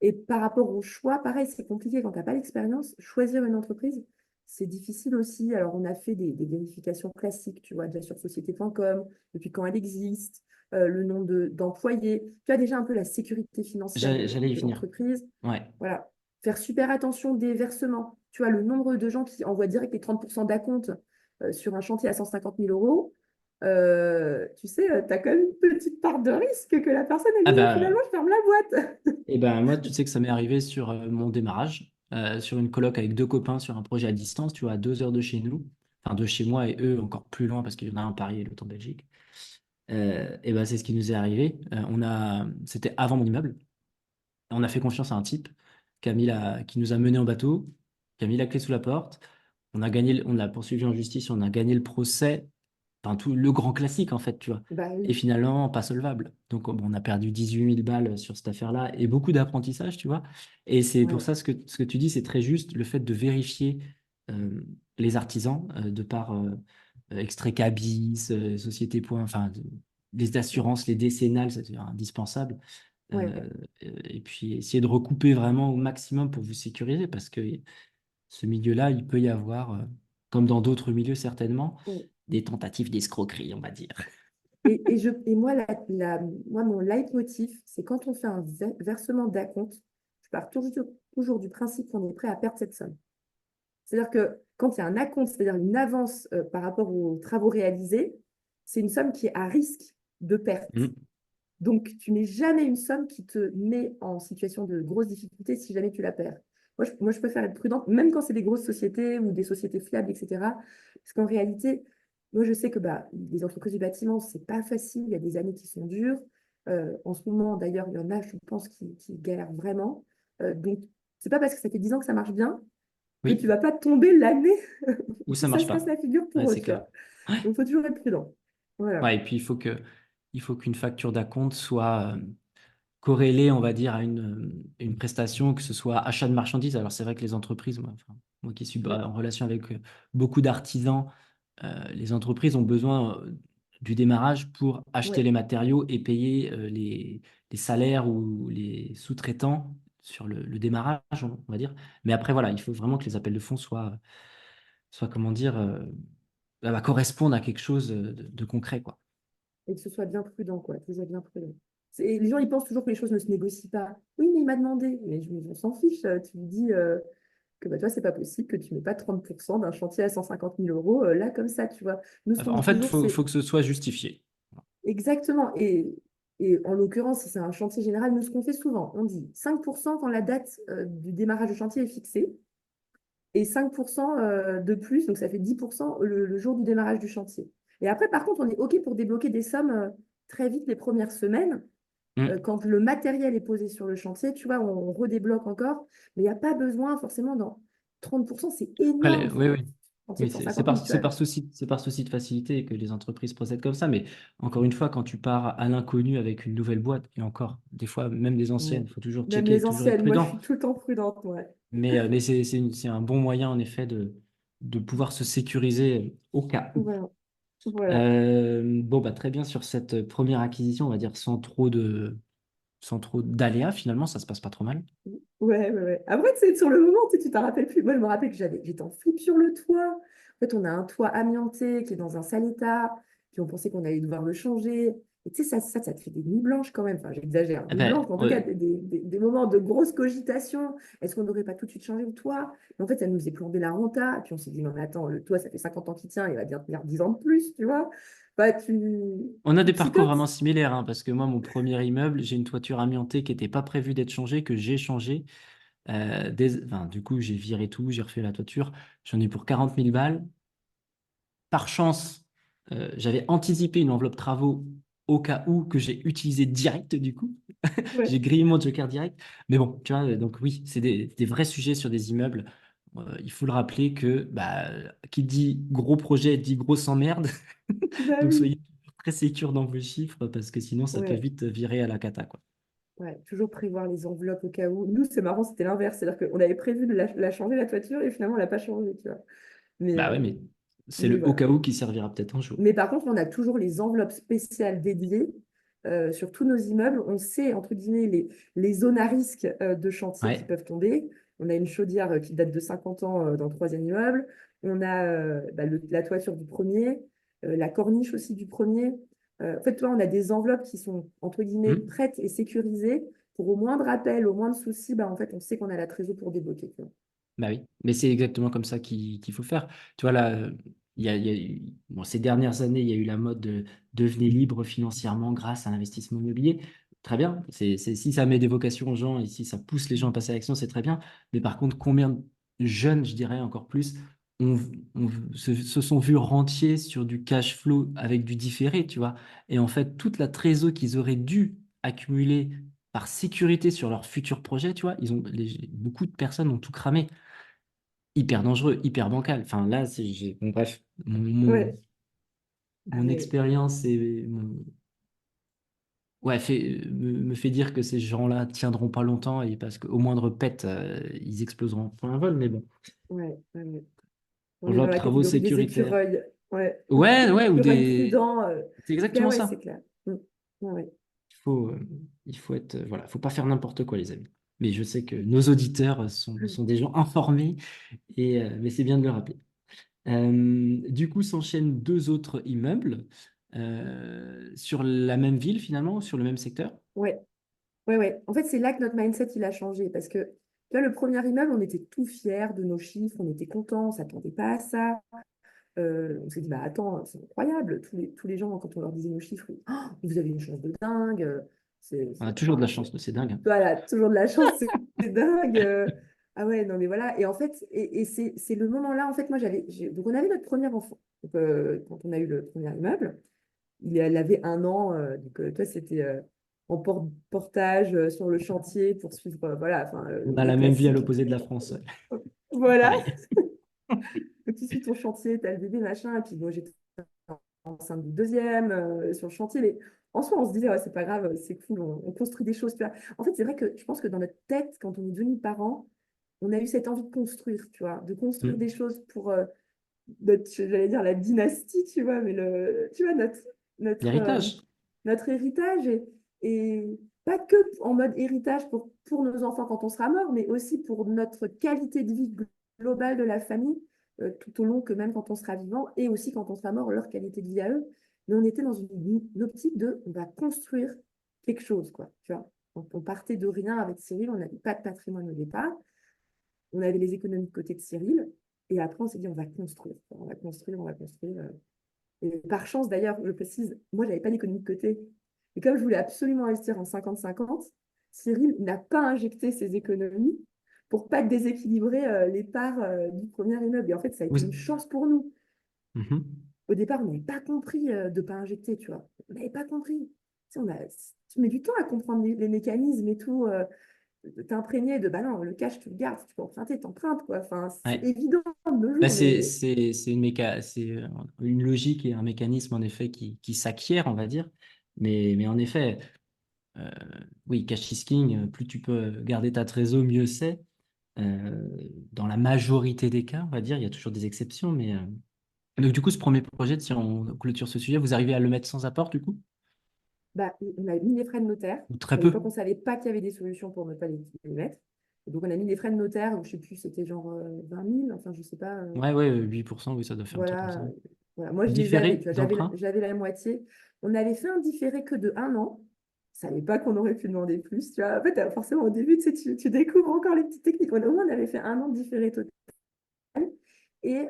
Et par rapport au choix, pareil, c'est compliqué quand tu n'as pas l'expérience. Choisir une entreprise, c'est difficile aussi. Alors, on a fait des vérifications classiques, tu vois, déjà sur société.com, depuis quand elle existe, le nom d'employés. Tu as déjà un peu la sécurité financière J'allais y de venir. l'entreprise. Ouais. Voilà. Faire super attention des versements. Tu vois, le nombre de gens qui envoient direct les 30% d'acompte sur un chantier à 150 000 euros, tu sais, tu as quand même une petite part de risque que la personne, elle Ah dise finalement, bah, je ferme la boîte. et ben moi, tu sais que ça m'est arrivé sur mon démarrage, sur une coloc avec deux copains sur un projet à distance, tu vois, à 2 heures de chez nous, enfin de chez moi et eux encore plus loin parce qu'il y en a un à Paris et l'autre en Belgique. Et ben c'est ce qui nous est arrivé. C'était avant mon immeuble. On a fait confiance à un type qui nous a menés en bateau, qui a mis la clé sous la porte. On a poursuivi en justice, on a gagné le procès. enfin, tout le grand classique, en fait, tu vois. Bah Et oui, finalement, pas solvable. Donc, bon, on a perdu 18 000 balles sur cette affaire-là et beaucoup d'apprentissage, tu vois. Et c'est pour ouais, ça ce que tu dis, c'est très juste, le fait de vérifier euh, les artisans de par Extrait Cabis, Société Point, enfin, les ouais, assurances, les décennales, c'est indispensable. ouais, Euh, et puis, essayer de recouper vraiment au maximum pour vous sécuriser parce que ce milieu-là, il peut y avoir, comme dans d'autres milieux certainement, ouais. des tentatives d'escroquerie, on va dire. Et moi, moi, mon leitmotiv, c'est quand on fait un versement d'acompte, je pars toujours du principe qu'on est prêt à perdre cette somme. C'est-à-dire que quand il y a un acompte, c'est-à-dire une avance par rapport aux travaux réalisés, c'est une somme qui est à risque de perte. Mm. Donc, tu n'es jamais une somme qui te met en situation de grosse difficulté si jamais tu la perds. Moi, je préfère être prudente, même quand c'est des grosses sociétés ou des sociétés fiables, etc. Parce qu'en réalité, moi, je sais que bah, les entreprises du bâtiment, c'est pas facile. Il y a des années qui sont dures. En ce moment, d'ailleurs, il y en a, je pense, qui galèrent vraiment. Donc, c'est pas parce que ça fait 10 ans que ça marche bien que tu Oui, vas pas tomber l'année ou où ça ça marche se casse pas. la figure Ouais, pour eux, c'est tu clair. vois. Ouais. Donc, il faut toujours être prudent. Voilà. Ouais, et puis il faut qu'une facture d'acompte soit corrélée, on va dire, à une prestation, que ce soit achat de marchandises. Alors, c'est vrai que les entreprises, moi, enfin, moi qui suis Ouais, en relation avec beaucoup d'artisans, les entreprises ont besoin du démarrage pour acheter ouais. les matériaux et payer les salaires ou les sous-traitants sur le démarrage, on va dire. Mais après, voilà, il faut vraiment que les appels de fonds soient comment dire, correspondent à quelque chose de concret, quoi. Et que ce soit bien prudent, quoi, toujours bien prudent. Les gens, ils pensent toujours que les choses ne se négocient pas. Oui, mais il m'a demandé. Mais on s'en fiche. Tu lui dis que bah, toi, c'est pas possible que tu mets pas 30% d'un chantier à 150 000 euros là, comme ça, tu vois. Nous, ce qu'on En dit fait, toujours, c'est faut que ce soit justifié. exactement. Et en l'occurrence, si c'est un chantier général, nous, ce qu'on fait souvent, on dit 5% quand la date du démarrage du chantier est fixée et 5% de plus, donc ça fait 10% le jour du démarrage du chantier. Et après, par contre, on est OK pour débloquer des sommes très vite les premières semaines Hmm. quand le matériel est posé sur le chantier, tu vois, on redébloque encore, mais il n'y a pas besoin forcément dans 30%, c'est Après, énorme. oui, Enfin, oui. chantier Oui, de 150 000, tu vois. c'est par souci de facilité que les entreprises procèdent comme ça. Mais encore une fois, quand tu pars à l'inconnu avec une nouvelle boîte, et encore, des fois, même des anciennes, Ouais. il faut toujours Même checker, les toujours être anciennes, moi je prudent. suis tout le temps prudente, ouais. Mais c'est un bon moyen, en effet, de pouvoir se sécuriser au cas où. Voilà, voilà. Bon, bah, très bien sur cette première acquisition, on va dire sans trop d'aléas, finalement, ça se passe pas trop mal. Ouais, ouais, ouais. Après, tu sais, sur le moment, tu t'en rappelles plus. Moi, je me rappelle que j'étais en flip sur le toit. En fait, on a un toit amianté qui est dans un sale état. Puis on pensait qu'on allait devoir le changer. Et tu sais, ça te fait des nuits blanches quand même. Enfin, j'exagère, Eh nuits blanches, ben, mais en tout cas, des moments de grosse cogitation. Est-ce qu'on n'aurait pas tout de suite changé le toit? Et en fait, ça nous faisait plomber la renta. Et puis on s'est dit, non, mais attends, le toit, ça fait 50 ans qu'il tient, il va bien tenir 10 ans de plus, tu vois. Bah, on a tu des parcours psychotes. vraiment similaires, hein, parce que moi, mon premier immeuble, j'ai une toiture amiantée qui n'était pas prévue d'être changée, que j'ai changée. Enfin, du coup, j'ai viré tout, j'ai refait la toiture. J'en ai pour 40 000 balles. Par chance, j'avais anticipé une enveloppe travaux au cas où que j'ai utilisé direct, du coup. Ouais. J'ai grillé mon joker direct. Mais bon, tu vois, donc oui, c'est des vrais sujets sur des immeubles. Il faut le rappeler que bah, qui dit gros projet dit grosse emmerde. Bah Donc oui. soyez très sécure dans vos chiffres parce que sinon ça peut Ouais. vite virer à la cata, quoi. Ouais, toujours prévoir les enveloppes au cas où. Nous, c'est marrant, c'était l'inverse. C'est-à-dire qu'on avait prévu de la changer, la toiture, et finalement, on l'a pas changée, tu vois. Mais, Bah ouais, euh, mais c'est mais le au voilà. cas où qui servira peut-être un jour. Mais par contre, on a toujours les enveloppes spéciales dédiées sur tous nos immeubles. On sait, entre guillemets, les zones à risque de chantier qui Ouais. peuvent tomber. On a une chaudière qui date de 50 ans dans le troisième immeuble. On a bah, la toiture du premier, la corniche aussi du premier. En fait, toi, on a des enveloppes qui sont, entre guillemets, Hmm. prêtes et sécurisées pour au moindre appel, au moindre souci, bah, en fait, on sait qu'on a la trésor pour débloquer, tu vois. Bah oui, mais c'est exactement comme ça qu'il faut faire. Tu vois, là, bon, ces dernières années, il y a eu la mode de devenir libre financièrement grâce à l'investissement immobilier. Très bien, si ça met des vocations aux gens et si ça pousse les gens à passer à l'action, c'est très bien. Mais par contre, combien de jeunes, je dirais encore plus, ont, se sont vus rentiers sur du cash flow avec du différé, tu vois. Et en fait, toute la trésor qu'ils auraient dû accumuler par sécurité sur leur futur projet, tu vois, beaucoup de personnes ont tout cramé hyper dangereux, hyper bancal. Enfin, là, bon, bref, Ouais, Ah mon ouais, expérience et ouais, me fait dire que ces gens-là tiendront pas longtemps et parce qu'au moindre pet, ils exploseront pour un vol, mais bon. ouais, ouais, ouais. On On est voit dans la travaux catégorie des sécuritaires. écureuils. Ouais, Ouais, les ouais, ou écureuils des. prudents. C'est En tout cas, exactement ouais, c'est ça. clair. Ouais. Il faut, euh, il faut être, voilà, faut pas faire n'importe quoi, les amis. Mais je sais que nos auditeurs sont des gens informés, mais c'est bien de le rappeler. Du coup, s'enchaînent deux autres immeubles sur la même ville finalement, sur le même secteur. Ouais, ouais, ouais. En fait, c'est là que notre mindset, il a changé. Parce que, tu vois, le premier immeuble, on était tout fiers de nos chiffres, on était contents, on ne s'attendait pas à ça. On s'est dit, bah attends, c'est incroyable. Tous les gens, quand on leur disait nos chiffres, ils, oh, vous avez une chance de dingue. On a toujours de la Enfin, chance, c'est dingue, hein. voilà, toujours de la chance, c'est dingue. Ah ouais, non, mais voilà. Et en fait, c'est le moment-là, en fait, moi, donc on avait notre premier enfant. Donc, quand on a eu le premier immeuble, elle avait 1 an. Donc, toi, c'était en portage sur le chantier pour suivre, voilà, enfin, On a le la même vie à classique. l'opposé de la France. Ouais. Voilà. Pareil. Donc, tu suis ton chantier, tu as le bébé, machin. Et puis, moi, j'étais enceinte du deuxième sur le chantier. Mais en soi, on se disait, ouais, c'est pas grave, c'est cool, on construit des choses. Tu vois. En fait, c'est vrai que je pense que dans notre tête, quand on est devenu parents, on a eu cette envie de construire, tu vois, de construire des Mm. choses pour notre, j'allais dire la dynastie, tu vois, mais tu vois, notre, euh, L'héritage. notre héritage et pas que en mode héritage pour nos enfants quand on sera mort, mais aussi pour notre qualité de vie globale de la famille, tout au long que même quand on sera vivant et aussi quand on sera mort, leur qualité de vie à eux. Mais on était dans une optique de, on va construire quelque chose, quoi, tu vois. Donc, on partait de rien avec Cyril, on n'avait pas de patrimoine au départ, on avait les économies de côté de Cyril, et après on s'est dit, on va construire, on va construire, on va construire. Et par chance, d'ailleurs, je précise, moi, je n'avais pas d'économie de côté. Et comme je voulais absolument investir en 50-50, Cyril n'a pas injecté ses économies pour pas déséquilibrer les parts du premier immeuble. Et en fait, ça a été une Vous- chance pour nous. Mhm. Au départ, on n'avait pas compris de ne pas injecter, tu vois. On n'avait pas compris. Tu sais, tu mets du temps à comprendre les mécanismes et tout, de t'imprégner de, bah non, le cash, tu le gardes. Si tu peux emprunter, t'empruntes, quoi. Enfin, c'est Ouais. évident de nos Bah, jours, mais c'est une logique et un mécanisme en effet qui s'acquiert, on va dire. Mais en effet, euh, oui, cash is king. Plus tu peux garder ta trésor, mieux c'est. Euh, Dans la majorité des cas, on va dire, il y a toujours des exceptions, mais donc du coup, ce premier projet, si on clôture ce sujet, vous arrivez à le mettre sans apport, du coup? bah, on a mis les frais de notaire. Ou Parce très qu'à l'époque, on peu? ne savait pas qu'il y avait des solutions pour ne pas les mettre. Et donc, on a mis les frais de notaire, je ne sais plus, c'était genre 20 000, enfin, je ne sais pas. Ouais, ouais, 8%, oui, ça doit faire un truc comme Voilà, ça. voilà. Moi, je les avais, tu Différé vois, d'emprunt? j'avais la moitié. On avait fait un différé que de 1 an. Je ne savais pas qu'on aurait pu demander plus. Tu vois. En fait, forcément, au début, tu sais, tu découvres encore les petites techniques. On avait fait 1 an de différé total. Et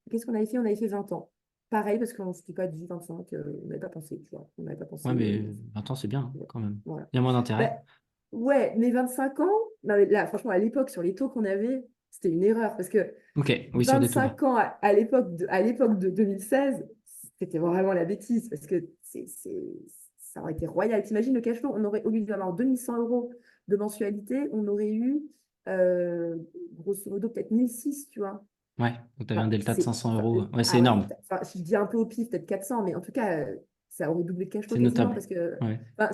qu'est-ce qu'on avait fait? On avait fait 20 ans. Pareil, parce qu'on ne s'était pas dit 25, on n'avait pas pensé, tu vois. On n'avait pas Ouais, pensé. mais 20 ans, c'est bien, hein, quand même. Voilà. Il y a moins Bah, d'intérêt. ouais, mais 25 ans, non, mais là, franchement, à l'époque, sur les taux qu'on avait, c'était une erreur. Parce que Ok, oui, sur des taux bas. 25 ans à l'époque de 2016, c'était vraiment la bêtise. Parce que ça aurait été royal. T'imagines le cash flow, on aurait, au lieu d'avoir 2100 € de mensualité, on aurait eu, euh, grosso modo, peut-être 1006, tu vois. Ouais, donc tu avais un Enfin, delta de 500 euros. Ouais, c'est ah ouais, énorme. enfin, je dis un peu au pif, peut-être 400, mais en tout cas, ça aurait doublé le cash flow C'est quasiment notable. parce que, Ouais. enfin,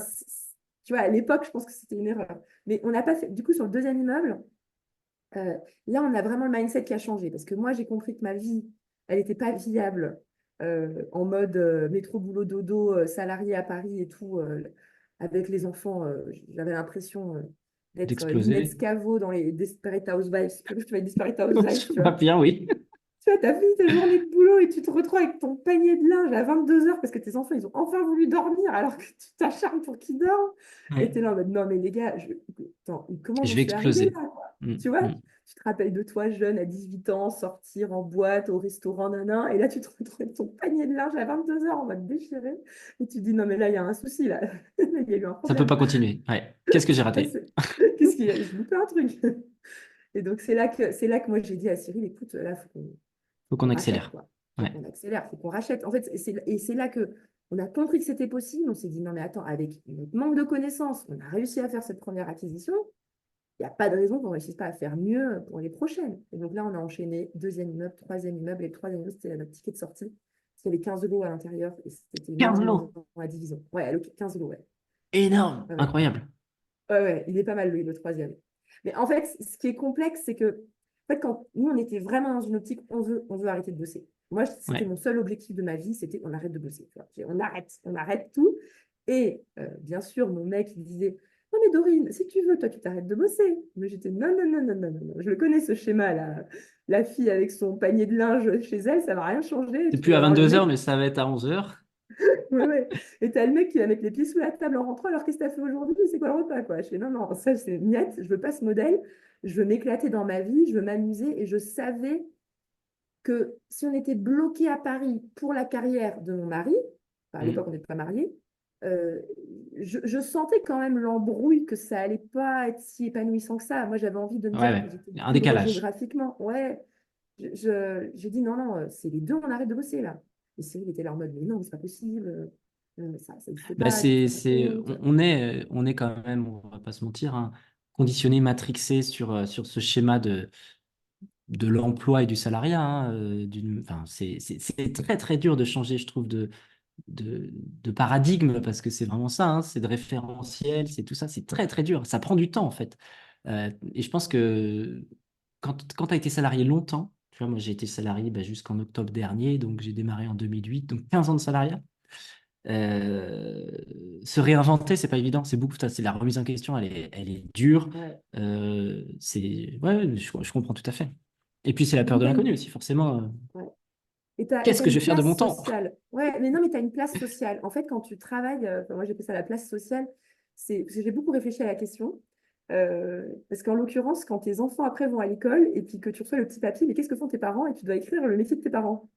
tu vois, à l'époque, je pense que c'était une erreur. Mais on n'a pas fait, du coup, sur le deuxième immeuble, euh, là, on a vraiment le mindset qui a changé parce que moi, j'ai compris que ma vie, elle n'était pas viable en mode métro, boulot, dodo, salarié à Paris et tout, avec les enfants. J'avais l'impression d'être Lynette D'exploser. Scavo dans les Desperate Housewives. Tu vois, Desperate Housewives, Je tu vois vois. bien, oui. Tu vois, t'as fini ta journée de boulot et tu te retrouves avec ton panier de linge à 22 h parce que tes enfants, ils ont enfin voulu dormir alors que tu t'acharnes pour qu'ils dorment. Et Ouais. t'es là en mode, non, mais les gars, attends, comment Je j'en vais suis arrivée exploser. là, quoi. Mm, Tu vois, mm. tu te rappelles de toi, jeune, à 18 ans, sortir en boîte, au restaurant, nanan, et là, tu te retrouves avec ton panier de linge à 22 h en mode déchiré. Et tu te dis, non, mais là, il y a un souci, là. Il y a eu un Ça peut problème. pas continuer. Ouais. Qu'est-ce que j'ai Là, raté? qu'est-ce qu'il y a? J'ai loupé un truc. Et donc, c'est là que moi, j'ai dit à Cyril, écoute, là, Faut qu'on qu'on rachète, accélère. quoi. Faut Ouais. qu'on accélère, faut qu'on rachète. En fait, c'est là que on a compris que c'était possible. On s'est dit, non, mais attends, avec notre manque de connaissances, on a réussi à faire cette première acquisition. Il n'y a pas de raison qu'on ne réussisse pas à faire mieux pour les prochaines. Et donc là, on a enchaîné deuxième immeuble, troisième immeuble. Et le troisième immeuble, c'était notre ticket de sortie. Il y avait 15 lots à l'intérieur et c'était 15 énormément lots. à division. Ouais, 15 lots, ouais. Énorme, Ouais, ouais. incroyable. Ouais, ouais, il est pas mal, lui, le troisième. Mais en fait, ce qui est complexe, c'est que en fait, quand nous, on était vraiment dans une optique, on veut arrêter de bosser. Moi, c'était Ouais. mon seul objectif de ma vie, c'était on arrête de bosser. Tu vois. On arrête tout. Et bien sûr, mon mec, il disait, non mais Dorine, si tu veux, toi, tu t'arrêtes de bosser. Mais j'étais, non, non, non, non, non, non, non. Je le connais, ce schéma, là. La fille avec son panier de linge chez elle, ça va rien changer et C'est tout. plus à Alors le 22 heures, mec, mais ça va être à 11 heures. ouais, ouais. Et t'as le mec qui va mettre les pieds sous la table en rentrant, alors qu'est-ce que t'as fait aujourd'hui? C'est quoi le repas, quoi? Je fais, non, non, ça, c'est miette, je veux pas ce modèle, je veux m'éclater dans ma vie, je veux m'amuser, et je savais que si on était bloqué à Paris pour la carrière de mon mari, enfin, à l'époque, on Mm. n'était pas mariés, euh, je sentais quand même l'embrouille, que ça allait pas être si épanouissant que ça. Moi, j'avais envie de me Ouais, dire ouais. que j'étais Il y a un libre décalage. géographiquement. Ouais, j'ai dit non, non, c'est les deux, on arrête de bosser là. Et Cyril était là en mode, mais non, c'est pas possible, ça n'existe Bah, pas, tu te rends compte. on est quand même, on va pas se mentir, hein, conditionné, matrixé sur ce schéma de l'emploi et du salariat. Hein, enfin, c'est très très dur de changer, je trouve, de paradigme parce que c'est vraiment ça, hein, c'est de référentiel, c'est tout ça, c'est très très dur. Ça prend du temps en fait. Et je pense que quand tu as été salarié longtemps, tu vois, moi j'ai été salarié bah, jusqu'en octobre dernier, donc j'ai démarré en 2008, donc 15 ans de salariat. Euh, Se réinventer, c'est pas évident, c'est beaucoup, c'est la remise en question, elle est dure. Ouais. Ouais, je comprends tout à fait. Et puis c'est la Et peur donc, de l'inconnu aussi, forcément. ouais. Et Qu'est-ce t'as que je une vais faire de mon place temps? sociale. Ouais, mais non, mais tu as une place sociale. En fait, quand tu travailles, enfin, moi j'appelle ça la place sociale, c'est parce que j'ai beaucoup réfléchi à la question. Parce qu'en l'occurrence, quand tes enfants après vont à l'école et puis que tu reçois le petit papier, mais qu'est-ce que font tes parents? Et tu dois écrire le métier de tes parents,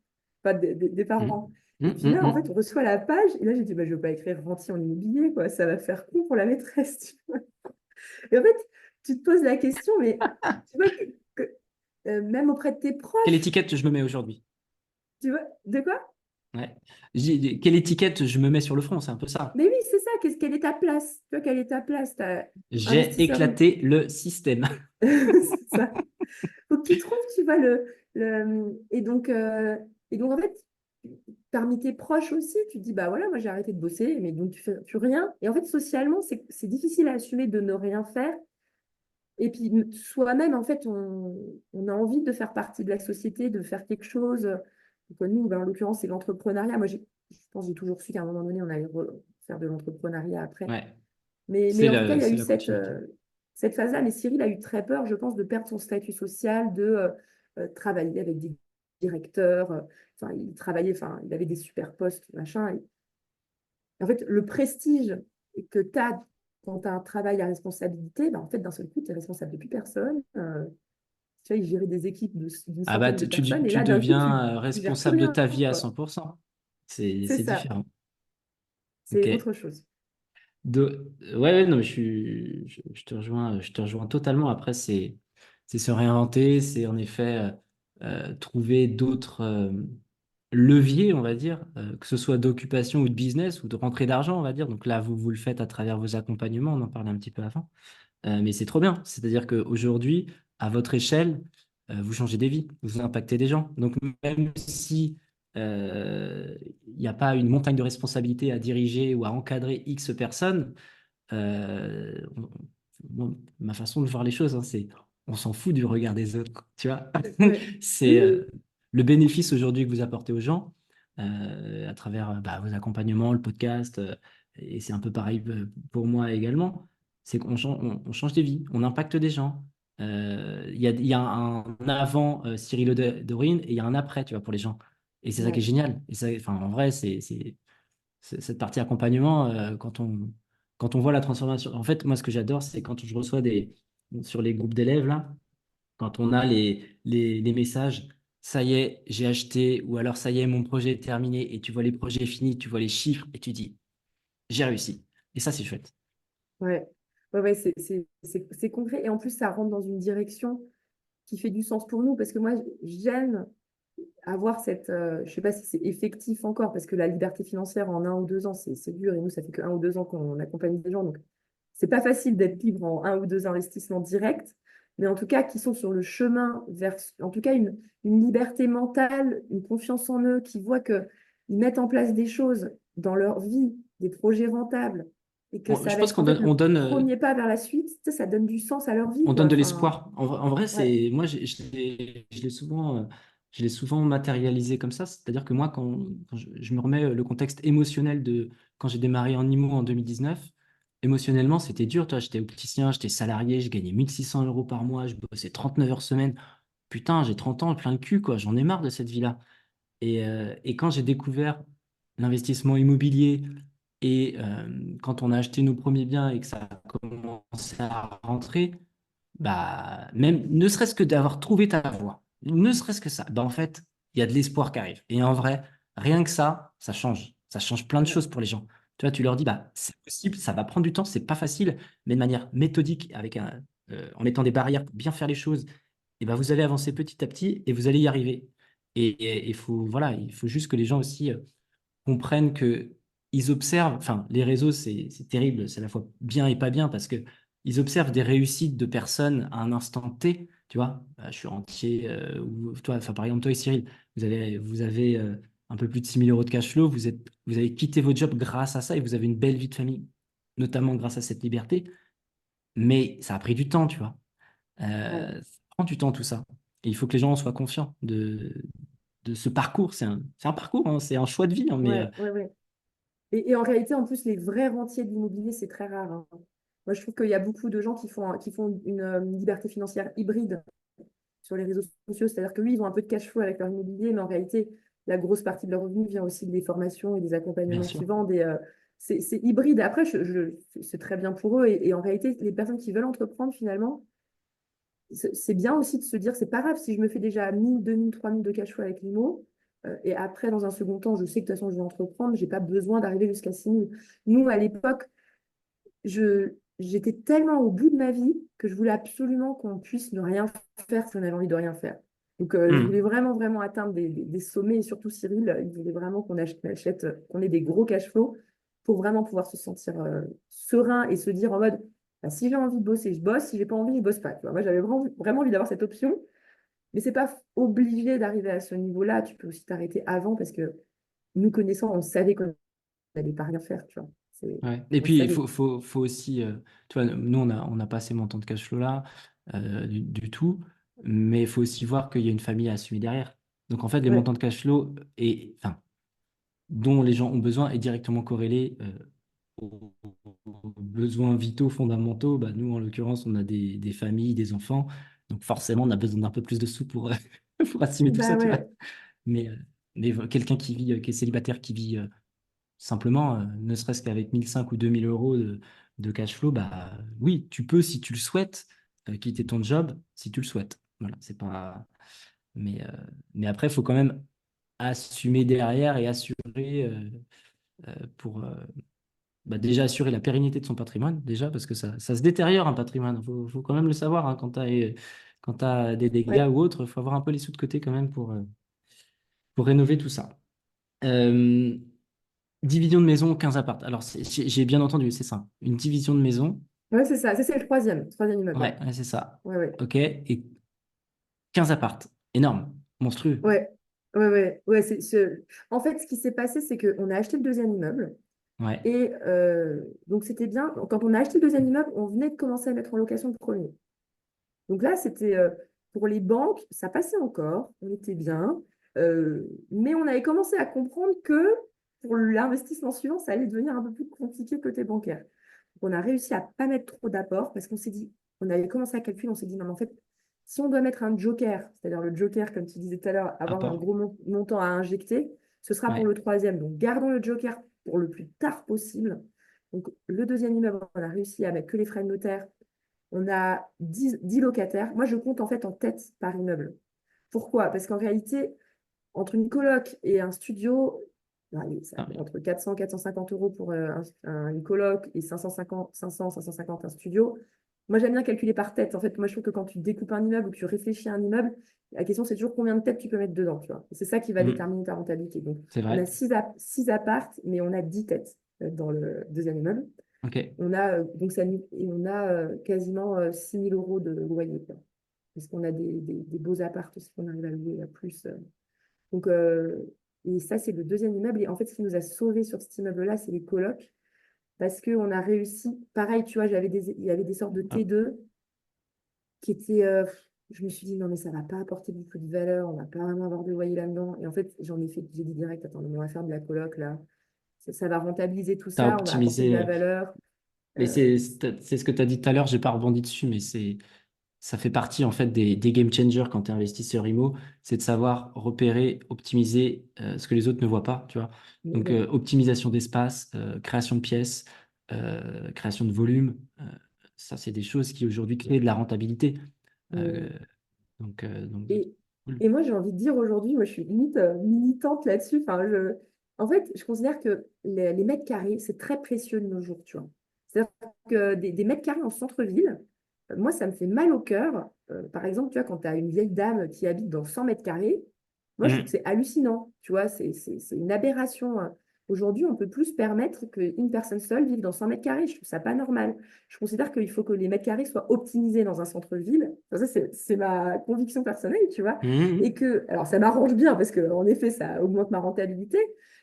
pas des Hum, parents. Et puis là, en fait, hum. on reçoit la page, et là j'ai dit, bah, je ne veux pas écrire rentier en immobilier, quoi, ça va faire con pour la maîtresse. Tu vois. Et en fait, tu te poses la question, mais tu vois même auprès de tes Quelle proches, étiquette je me mets aujourd'hui? tu vois, de quoi? Ouais. Quelle étiquette je me mets sur le front? C'est un peu ça. Mais oui, c'est ça. Quelle est ta place? Tu vois, quelle est ta place? T'as J'ai investisseur. éclaté le système. C'est ça. Faut que tu trouves, tu vois, et donc, en fait, parmi tes proches aussi, tu te dis, bah voilà, moi j'ai arrêté de bosser, mais donc tu fais rien. Et en fait, socialement, c'est difficile à assumer de ne rien faire. Et puis, soi-même, en fait, on a envie de faire partie de la société, de faire quelque chose. Donc, nous, ben, en l'occurrence, c'est l'entrepreneuriat. Moi, je pense que j'ai toujours su qu'à un moment donné, on allait faire de l'entrepreneuriat après. Ouais. Mais en tout cas, il y a eu C'est la continuité. cette phase-là. Mais Cyril a eu très peur, je pense, de perdre son statut social, de travailler avec des directeurs. Enfin, il travaillait, enfin, il avait des super postes, machin. Et en fait, le prestige que tu as quand tu as un travail à responsabilité, ben, en fait, d'un seul coup, tu es responsable de plus personne. Tu vois, il gérait des équipes d'une Ah bah, centaine de personnes. Et tu là, d'un coup, deviens tu gères plus responsable de rien, ta vie à quoi. 100%. C'est C'est ça. différent. C'est Ok. autre chose. Ouais, non, mais je te rejoins totalement. Après, c'est se réinventer, c'est en effet trouver d'autres leviers, on va dire, que ce soit d'occupation ou de business ou de rentrée d'argent, on va dire. Donc là, vous le faites à travers vos accompagnements, on en parlait un petit peu avant. Mais c'est trop bien. C'est-à-dire qu'aujourd'hui, à votre échelle, vous changez des vies, vous impactez des gens. Donc même si il n'y a pas une montagne de responsabilités à diriger ou à encadrer X personnes, ma façon de voir les choses, hein, c'est on s'en fout du regard des autres, tu vois. Ouais. Oui, C'est oui. le bénéfice aujourd'hui que vous apportez aux gens à travers bah, vos accompagnements, le podcast, et c'est un peu pareil pour moi également, c'est on change des vies, on impacte des gens. Il y a un avant Cyril Dorine et il y a un après, tu vois, pour les gens. Et c'est ça qui est Ouais. génial. Et ça, enfin, en vrai, cette partie accompagnement, quand on voit la transformation. En fait, moi, ce que j'adore, c'est quand je reçois sur les groupes d'élèves, là, quand on a les messages, ça y est, j'ai acheté, ou alors ça y est, mon projet est terminé, et tu vois les projets finis, tu vois les chiffres, et tu dis, j'ai réussi. Et ça, c'est chouette. Ouais, ouais, ouais, c'est concret. Et en plus, ça rentre dans une direction qui fait du sens pour nous. Parce que moi, j'aime avoir je ne sais pas si c'est effectif encore, parce que la liberté financière en 1 ou 2 ans, c'est dur. Et nous, ça fait que 1 ou 2 ans qu'on accompagne des gens. Donc, c'est pas facile d'être libre en 1 ou 2 investissements directs. Mais en tout cas, qui sont sur le chemin vers, en tout cas, une liberté mentale, une confiance en eux, qui voient que ils mettent en place des choses dans leur vie, des projets rentables, et que ça Je va pense être en fait le on donne, premier pas vers la suite, tu sais, ça donne du sens à leur vie, on quoi. donne de Enfin, l'espoir. En vrai, ouais, c'est moi, je l'ai souvent matérialisé comme ça. C'est-à-dire que moi, quand je me remets le contexte émotionnel de quand j'ai démarré en IMO en 2019, émotionnellement, c'était dur. Toi, j'étais opticien, j'étais salarié, je gagnais 1600 euros par mois, je bossais 39 heures semaine. Putain, j'ai 30 ans, plein le cul, quoi. J'en ai marre de cette vie-là. Et quand j'ai découvert l'investissement immobilier et quand on a acheté nos premiers biens et que ça a commencé à rentrer, bah, même ne serait-ce que d'avoir trouvé ta voie, ne serait-ce que ça, bah, en fait, il y a de l'espoir qui arrive. Et en vrai, rien que ça change. Ça change plein de ouais, choses pour les gens. Tu vois, tu leur dis, bah, c'est possible, ça va prendre du temps, c'est pas facile, mais de manière méthodique, en mettant des barrières pour bien faire les choses, et bah, vous allez avancer petit à petit et vous allez y arriver. Voilà, il faut juste que les gens aussi comprennent que ils observent, enfin, les réseaux, c'est terrible, c'est à la fois bien et pas bien parce que ils observent des réussites de personnes à un instant T, tu vois. Je suis rentier, ou toi, enfin, par exemple, toi et Cyril, vous avez un peu plus de 6 000 euros de cash flow, vous avez quitté votre job grâce à ça et vous avez une belle vie de famille, notamment grâce à cette liberté, mais ça a pris du temps, tu vois. ouais, Ça prend du temps tout ça. Et il faut que les gens soient confiants de ce parcours. C'est un parcours, hein, c'est un choix de vie, hein, mais ouais, ouais, ouais. Et en réalité, en plus, les vrais rentiers de l'immobilier, c'est très rare, hein. Moi, je trouve qu'il y a beaucoup de gens qui font une liberté financière hybride sur les réseaux sociaux. C'est-à-dire que oui, ils ont un peu de cash flow avec leur immobilier, mais en réalité, la grosse partie de leur revenu vient aussi des formations et des bien accompagnements sûr. qu'ils vendent. Et c'est hybride. Après, c'est très bien pour eux. Et en réalité, les personnes qui veulent entreprendre, finalement, c'est bien aussi de se dire, c'est pas grave si je me fais déjà 1000, 2000, 3000 de cash flow avec l'IMO. Et après, dans un second temps, je sais que de toute façon, je vais entreprendre, j'ai pas besoin d'arriver jusqu'à 6000. Nous, à l'époque, j'étais tellement au bout de ma vie que je voulais absolument qu'on puisse ne rien faire si on avait envie de rien faire. Donc, je voulais Hmm. vraiment, vraiment atteindre des sommets. Et surtout, Cyril, il voulait vraiment qu'on ait des gros cash flows pour vraiment pouvoir se sentir serein et se dire en mode, bah, si j'ai envie de bosser, je bosse. Si j'ai pas envie, je bosse pas. Tu vois, moi, j'avais vraiment, vraiment envie d'avoir cette option. Mais c'est pas obligé d'arriver à ce niveau-là. Tu peux aussi t'arrêter avant parce que nous connaissant, on savait qu'on n'allait pas rien faire. Tu vois. Ouais. Et On le puis, il savait. faut aussi, tu vois, nous, on n'a pas ces montants de cash flow là, du tout, mais il faut aussi voir qu'il y a une famille à assumer derrière. Donc, en fait, les Ouais. montants de cash flow enfin, dont les gens ont besoin est directement corrélé aux, aux besoins vitaux fondamentaux. Bah, nous, en l'occurrence, on a des familles, des enfants, donc forcément, on a besoin d'un peu plus de sous pour, pour assumer tout Bah ça, tu vois. ouais. Mais, euh, mais quelqu'un qui est célibataire, qui vit simplement, ne serait-ce qu'avec 1 500 ou 2 000 euros de cash flow, bah oui, tu peux, si tu le souhaites, quitter ton job, si tu le souhaites. Voilà, c'est pas. Mais, euh, mais après, il faut quand même assumer derrière et assurer pour bah, déjà assurer la pérennité de son patrimoine, déjà, parce que ça se détériore un patrimoine. Faut quand même le savoir, hein, quand tu as des dégâts Ouais. ou autre, il faut avoir un peu les sous de côté quand même pour rénover tout ça. Euh, Division de maison, 15 appart. Alors, j'ai bien entendu, c'est ça. Une division de maison. Ouais, c'est ça. Ça, c'est le troisième immeuble. Ouais. Ouais, c'est ça. Ouais, ouais. OK. Et 15 appart. Énorme. Monstrueux. Ouais, ouais, ouais. Ouais, En fait, ce qui s'est passé, c'est qu'on a acheté le deuxième immeuble. Ouais. Et donc, c'était bien. Quand on a acheté le deuxième immeuble, on venait de commencer à mettre en location le premier. Donc là, c'était pour les banques, ça passait encore. On était bien. Mais on avait commencé à comprendre que pour l'investissement suivant, ça allait devenir un peu plus compliqué côté bancaire. Donc, on a réussi à pas mettre trop d'apports parce qu'on s'est dit, on avait commencé à calculer, on s'est dit, non, mais en fait, si on doit mettre un joker, c'est-à-dire le joker, comme tu disais tout à l'heure, avoir un Apport. gros montant à injecter, ce sera pour Ouais. le troisième. Donc, gardons le joker pour le plus tard possible. Donc, le deuxième immeuble, on a réussi à mettre que les frais de notaire. On a 10 locataires. Moi, je compte en fait en tête par immeuble. Pourquoi? Parce qu'en réalité, entre une coloc et un studio, allez, ça Ah, fait entre 400 450 euros pour une coloc et 550 un studio. Moi, j'aime bien calculer par tête. En fait, moi, je trouve que quand tu découpes un immeuble ou que tu réfléchis à un immeuble, la question, c'est toujours combien de têtes tu peux mettre dedans, tu vois. Et c'est ça qui va hmm, déterminer ta rentabilité. Donc, c'est on a vrai. 6 appartes, mais on a 10 têtes dans le deuxième immeuble. OK. Et on a quasiment 6 000 euros de loyer, quoi. Parce qu'on a des beaux apparts aussi qu'on arrive à louer à plus. Donc, Et ça, c'est le deuxième immeuble. Et en fait, ce qui nous a sauvés sur cet immeuble-là, c'est les colocs. Parce qu'on a réussi, pareil, tu vois, il y avait des sortes de Ah, T2 qui étaient. Je me suis dit, non, mais ça va pas apporter beaucoup de valeur, on va pas vraiment avoir de loyer là-dedans. Et en fait, j'ai dit direct, attends, mais on va faire de la coloc là. Ça va rentabiliser tout t'as ça, on va apporter de optimisé. la valeur. Mais Euh, c'est ce que tu as dit tout à l'heure, j'ai pas rebondi dessus, mais ça fait partie en fait des game changers quand tu es investisseur IMO, c'est de savoir repérer, optimiser ce que les autres ne voient pas, tu vois. mais Donc, ouais, optimisation d'espace, création de pièces, création de volume, ça, c'est des choses qui aujourd'hui créent de la rentabilité. Euh, mais- donc, Et, cool. et moi, j'ai envie de dire aujourd'hui, moi, je suis limite militante là-dessus. En fait, je considère que les mètres carrés, c'est très précieux de nos jours, tu vois. C'est-à-dire que des mètres carrés en centre-ville, moi, ça me fait mal au cœur. Par exemple, tu vois, quand tu as une vieille dame qui habite dans 100 mètres carrés, moi, je trouve que Mhm. c'est hallucinant. Tu vois, c'est une aberration. Aujourd'hui, on peut plus se permettre qu'une personne seule vive dans 100 mètres carrés. Je trouve ça pas normal. Je considère qu'il faut que les mètres carrés soient optimisés dans un centre-ville. Enfin, ça, c'est ma conviction personnelle, tu vois. Et Mhm. que, alors, ça m'arrange bien parce qu'en effet, ça augmente ma rentabilité,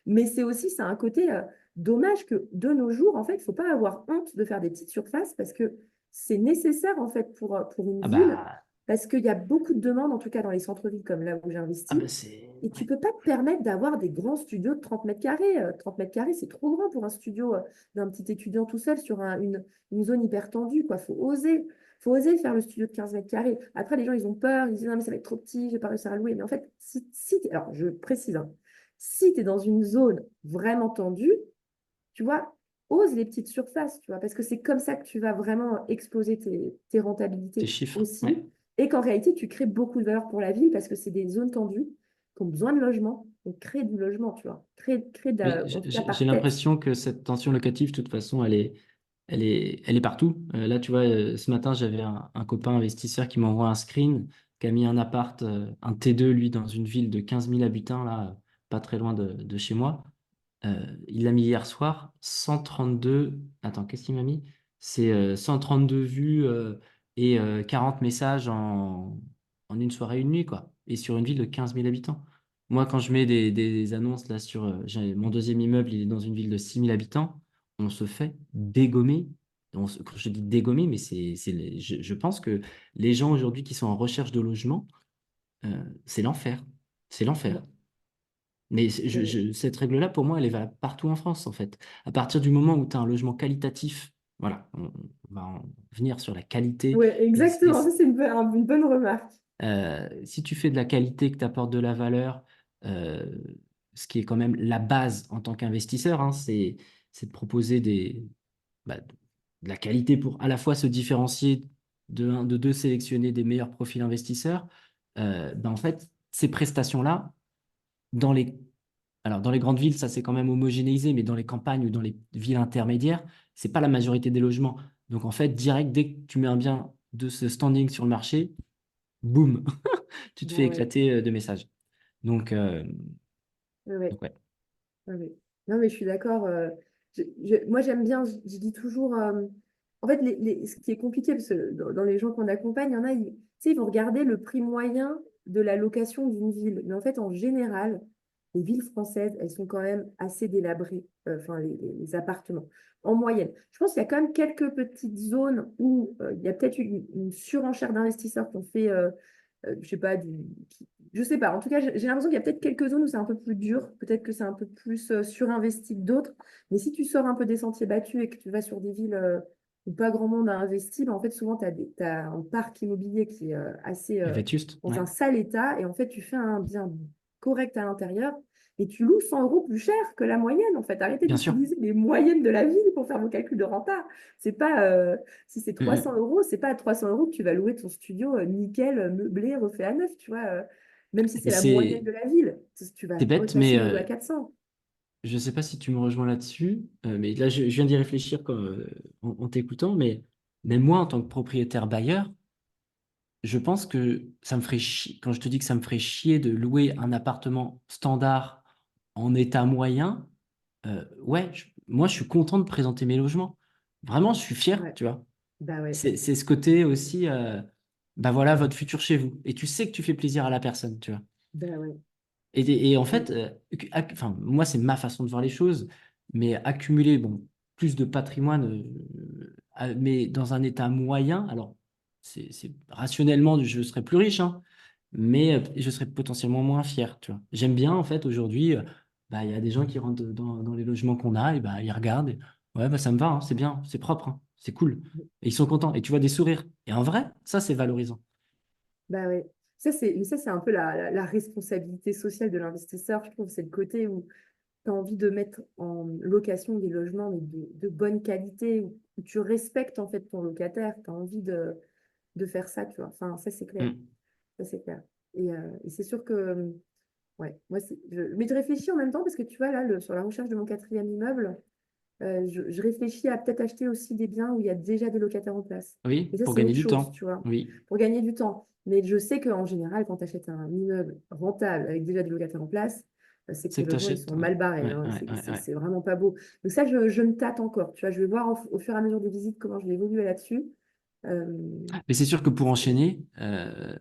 mais c'est aussi, ça a un côté dommage que de nos jours, en fait, il ne faut pas avoir honte de faire des petites surfaces parce que c'est nécessaire, en fait, pour une Ah ville, bah, parce qu'il y a beaucoup de demandes, en tout cas dans les centres-villes comme là où j'ai ah investi. bah c'est... Et tu ouais. peux pas te permettre d'avoir des grands studios de 30 mètres carrés. 30 mètres carrés, c'est trop grand pour un studio d'un petit étudiant tout seul sur une zone hyper tendue, quoi. Faut oser. Faut oser faire le studio de 15 mètres carrés. Après, les gens, ils ont peur. Ils disent, non, mais ça va être trop petit, je vais pas réussir à louer. Mais en fait, alors, je précise, hein, si tu es dans une zone vraiment tendue, tu vois, ose les petites surfaces, tu vois, parce que c'est comme ça que tu vas vraiment exploser tes Tes rentabilités chiffres, aussi. ouais. Et qu'en réalité, tu crées beaucoup de valeur pour la ville parce que c'est des zones tendues qui ont besoin de logement. Donc, crée du logement, tu vois. Mais En tout cas, j'ai par tête. l'impression que cette tension locative, de toute façon, elle est partout. Là, tu vois, ce matin, j'avais un copain investisseur qui m'envoie un screen, qui a mis un appart, un T2, lui, dans une ville de 15 000 habitants, là, pas très loin de chez moi. Il l'a mis hier soir, 132. Attends, qu'est-ce qu'il m'a mis? C'est 132 vues et 40 messages en une soirée, une nuit, quoi. Et sur une ville de 15 000 habitants. Moi, quand je mets des annonces là sur. Mon deuxième immeuble, il est dans une ville de 6 000 habitants, on se fait dégommer. Quand je dis dégommer, mais je pense que les gens aujourd'hui qui sont en recherche de logement, c'est l'enfer. C'est l'enfer. Ouais, Mais ouais, cette règle-là, pour moi, elle est valable partout en France, en fait. À partir du moment où tu as un logement qualitatif, voilà, on va en venir sur la qualité. ouais, exactement. Ça, c'est une bonne remarque. Si tu fais de la qualité, que tu apportes de la valeur, euh, ce qui est quand même la base en tant qu'investisseur, hein, c'est de proposer de la qualité pour à la fois se différencier de deux, sélectionner des meilleurs profils investisseurs. En fait, ces prestations-là, dans les alors, dans les grandes villes, ça c'est quand même homogénéisé, mais dans les campagnes ou dans les villes intermédiaires, c'est pas la majorité des logements. Donc, en fait, direct, dès que tu mets un bien de ce standing sur le marché, boum, tu te fais Ben ouais, éclater de messages. Donc, ouais, ouais, donc ouais. ouais, ouais. Non, mais je suis d'accord. Moi, j'aime bien, je dis toujours. En fait, ce qui est compliqué, parce que dans les gens qu'on accompagne, il y en a, tu sais, ils vont regarder le prix moyen de la location d'une ville. Mais en fait, en général, les villes françaises, elles sont quand même assez délabrées, enfin, les appartements, en moyenne. Je pense qu'il y a quand même quelques petites zones où il y a peut-être une surenchère d'investisseurs qui ont fait, je sais pas, je sais pas. En tout cas, j'ai l'impression qu'il y a peut-être quelques zones où c'est un peu plus dur. Peut-être que c'est un peu plus surinvesti que d'autres. Mais si tu sors un peu des sentiers battus et que tu vas sur des villes où pas grand monde a investi, ben, en fait, souvent, tu as un parc immobilier qui est assez Vétuste, dans ouais. un sale état. Et en fait, tu fais un bien correct à l'intérieur et tu loues 100 euros plus cher que la moyenne. En fait, arrêtez Bien sûr. d'utiliser les moyennes de la ville pour faire vos calculs de renta. C'est pas, si c'est Mm, 300 euros, c'est pas à 300 euros que tu vas louer ton studio nickel, meublé, refait à neuf, tu vois. Même si c'est Mais la moyenne de la ville, tu vas c'est bête, mais facilement louer à 400. je ne sais pas si tu me rejoins là-dessus. Mais là, je viens d'y réfléchir en t'écoutant. Mais même moi, en tant que propriétaire bailleur, je pense que ça me ferait chier, quand je te dis que ça me ferait chier de louer un appartement standard en état moyen, ouais, moi je suis content de présenter mes logements. Vraiment, je suis fier, Ouais, tu vois. bah ouais, C'est ce côté aussi, bah voilà, votre futur chez vous. Et tu sais que tu fais plaisir à la personne, tu vois. bah ouais. Et en Mm. fait, enfin, moi, c'est ma façon de voir les choses, mais accumuler bon, plus de patrimoine, mais dans un état moyen, alors, rationnellement, je serais plus riche, hein, mais je serais potentiellement moins fier, tu vois. J'aime bien, en fait, aujourd'hui, bah, il y a des gens qui rentrent dans les logements qu'on a, et bah, ils regardent, et, ouais, bah, ça me va, hein, c'est bien, c'est propre, hein, c'est cool. Et ils sont contents, et tu vois des sourires. Et en vrai, ça, c'est valorisant. Bah ouais. Ça, c'est un peu la responsabilité sociale de l'investisseur, je trouve. C'est le côté où tu as envie de mettre en location des logements mais de bonne qualité, où tu respectes en fait ton locataire. Tu as envie de faire ça, tu vois. Enfin, ça, c'est clair. Mm. Ça, c'est clair. Et c'est sûr que, ouais, moi, mais je réfléchis en même temps parce que tu vois, là, sur la recherche de mon quatrième immeuble, je réfléchis à peut-être acheter aussi des biens où il y a déjà des locataires en place. Oui, Et ça, pour c'est gagner autre du chose, temps. tu vois, Oui, pour gagner du temps. Mais je sais qu'en général, quand tu achètes un immeuble rentable avec déjà des locataires en place, c'est que c'est les que tu logements, ils achètes. sont Ouais, mal barrés, ouais, hein. ouais, ouais, ouais. C'est vraiment pas beau. Donc ça, je me tâte encore. Tu vois, je vais voir au fur et à mesure des visites comment je vais évoluer là-dessus. Euh, Mais c'est sûr que parce que-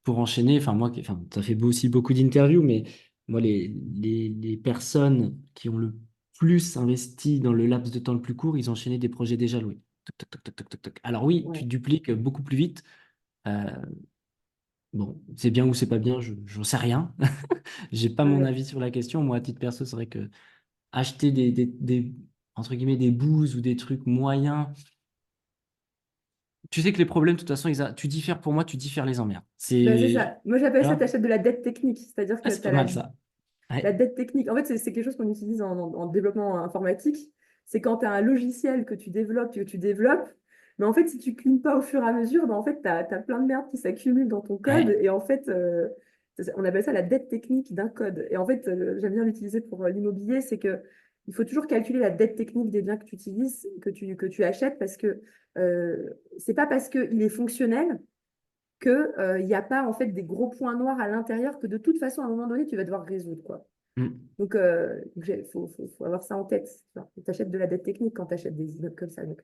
pour enchaîner, enfin moi, enfin, tu as fait aussi beaucoup d'interviews, mais moi, les personnes qui ont le plus investi dans le laps de temps le plus court, ils ont enchaîné des projets déjà loués. Toc, toc, toc, toc, toc, toc, toc. Alors oui, tu ouais, dupliques beaucoup plus vite. Euh, bon, c'est bien ou c'est pas bien, je j'en sais rien. J'ai pas mon ouais. avis sur la question. Moi, à titre perso, c'est vrai que acheter entre guillemets, des bouses ou des trucs moyens. Tu sais que les problèmes, de toute façon, tu diffères pour moi, tu diffères les emmerdes. Ben, c'est C'est. ça. Moi, j'appelle ça, Hein. tu achètes de la dette technique. C'est-à-dire Ah, que c'est tu as pas mal ça. la Ouais. dette technique. En fait, c'est quelque chose qu'on utilise en développement informatique. C'est quand tu as un logiciel que tu développes, mais en fait, si tu clines pas au fur et à mesure, ben, en fait, tu as plein de merde qui s'accumule dans ton code. Ouais. Et en fait, on appelle ça la dette technique d'un code. Et en fait, j'aime bien l'utiliser pour l'immobilier, c'est que il faut toujours calculer la dette technique des biens que tu utilises, que tu achètes, parce que c'est pas parce qu'il est fonctionnel que, il n'y a pas en fait des gros points noirs à l'intérieur que de toute façon, à un moment donné, tu vas devoir résoudre, quoi. Mm. Donc, il faut avoir ça en tête. Tu achètes de la dette technique quand tu achètes des immeubles comme ça. Donc,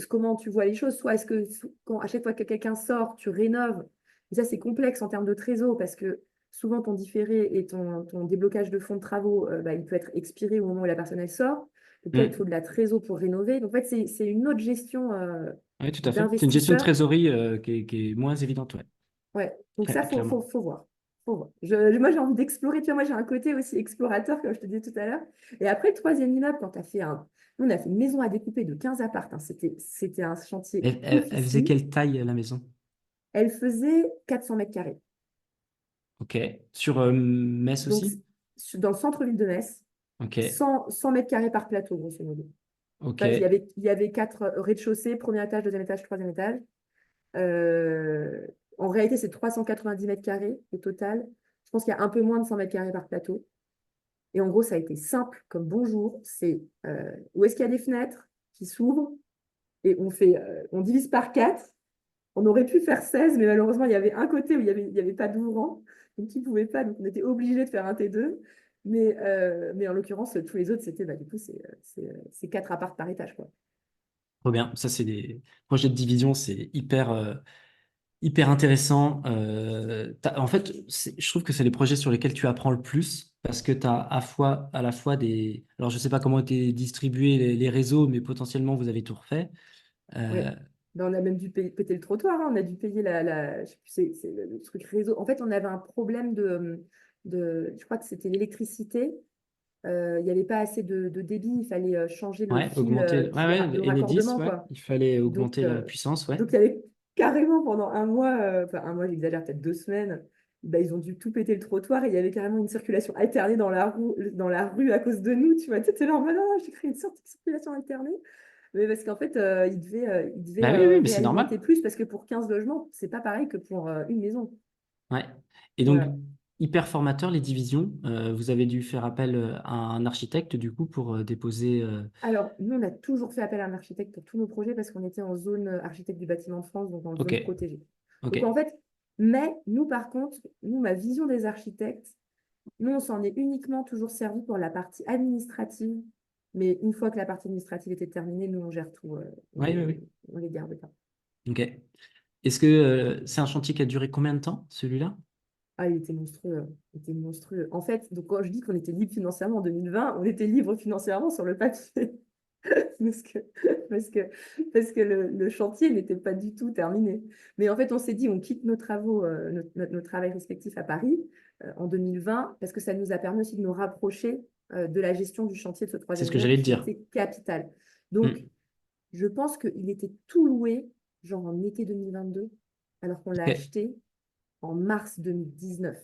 comment tu vois les choses? Soit est-ce que quand, à chaque fois que quelqu'un sort, tu rénoves? Et ça, c'est complexe en termes de trésor parce que souvent, ton différé et ton déblocage de fonds de travaux, bah, il peut être expiré au moment où la personne elle sort. Donc là, il te faut Mm. de la trésor pour rénover. Donc, en fait, c'est une autre gestion Ouais, tout à fait. C'est une gestion de d'investisseur. trésorerie qui est moins évidente, ouais. Ouais, donc ça, Clairement. faut voir. Faut voir. Moi, j'ai envie d'explorer. Tu vois, moi, j'ai un côté aussi explorateur, comme je te disais tout à l'heure. Et après, le troisième immeuble, quand tu as fait un. Nous, on a fait une maison à découper de 15 apparts, hein. C'était un chantier Elle faisait oufissime. quelle taille la maison? Elle faisait 400 mètres carrés. Ok. Sur Metz Donc, aussi? dans le centre-ville de Metz, Ok. 100 mètres carrés par plateau, grosso modo. Ok. En fait, il y avait quatre rez-de-chaussée, premier étage, deuxième étage, troisième étage. Euh, En réalité, c'est 390 mètres carrés au total. Je pense qu'il y a un peu moins de 100 mètres carrés par plateau. Et en gros, ça a été simple comme bonjour. C'est où est-ce qu'il y a des fenêtres qui s'ouvrent et on divise par 4. On aurait pu faire 16, mais malheureusement, il y avait un côté où il y avait pas d'ouvrant, donc qui ne pouvait pas, donc on était obligé de faire un T2. Mais en l'occurrence, tous les autres, c'était du coup, c'est 4 apparts par étage, quoi. Trop bien. Ça, c'est des projets de division, c'est hyper intéressant. En fait, je trouve que c'est les projets sur lesquels tu apprends le plus parce que tu as à la fois des. Alors, je sais pas comment étaient distribués les réseaux, mais potentiellement, vous avez tout refait. Ouais. Euh, Ben, on a même dû péter le trottoir, hein. On a dû payer je sais plus, c'est le truc réseau. En fait, on avait un problème je crois que c'était l'électricité. Il n'y avait pas assez de débit, il fallait changer le ouais, fil, augmenter. Ouais, ouais, le Enedis, raccordement, ouais. quoi. Il fallait Donc, augmenter la puissance, ouais. donc il y avait carrément pendant un mois, enfin un mois, j'exagère, peut-être 2 semaines, bah, ils ont dû tout péter le trottoir et il y avait carrément une circulation alternée dans la rue à cause de nous, tu vois. Tu étais là en mode, ah, j'ai créé une sorte de circulation alternée. Mais parce qu'en fait, ils devaient Bah oui, oui, mais c'est réalimenter normal. plus parce que pour 15 logements, c'est pas pareil que pour une maison. Ouais. Et donc, Voilà. hyper formateur, les divisions. Vous avez dû faire appel à un architecte, du coup, pour déposer. Alors, nous, on a toujours fait appel à un architecte pour tous nos projets parce qu'on était en zone architecte du bâtiment de France, donc en Ok, zone protégée. ok. Donc, en fait, mais nous, par contre, nous, ma vision des architectes, nous, on s'en est uniquement toujours servi pour la partie administrative. Mais une fois que la partie administrative était terminée, nous, on gère tout. On Oui, oui, les, oui. on les garde pas. Ok. Est-ce que c'est un chantier qui a duré combien de temps, celui-là? Ah, il était monstrueux, hein. Il était monstrueux. En fait, donc quand je dis qu'on était libre financièrement en 2020, on était libre financièrement sur le papier. Parce que, parce que, parce que le chantier n'était pas du tout terminé. Mais en fait, on s'est dit, on quitte nos travaux, nos travails respectifs à Paris en 2020, parce que ça nous a permis aussi de nous rapprocher de la gestion du chantier de ce C'est troisième ce que immeuble j'allais te qui dire. était capital. Donc, Mm. je pense qu'il était tout loué, genre en été 2022, alors qu'on l'a Ok. acheté en mars 2019.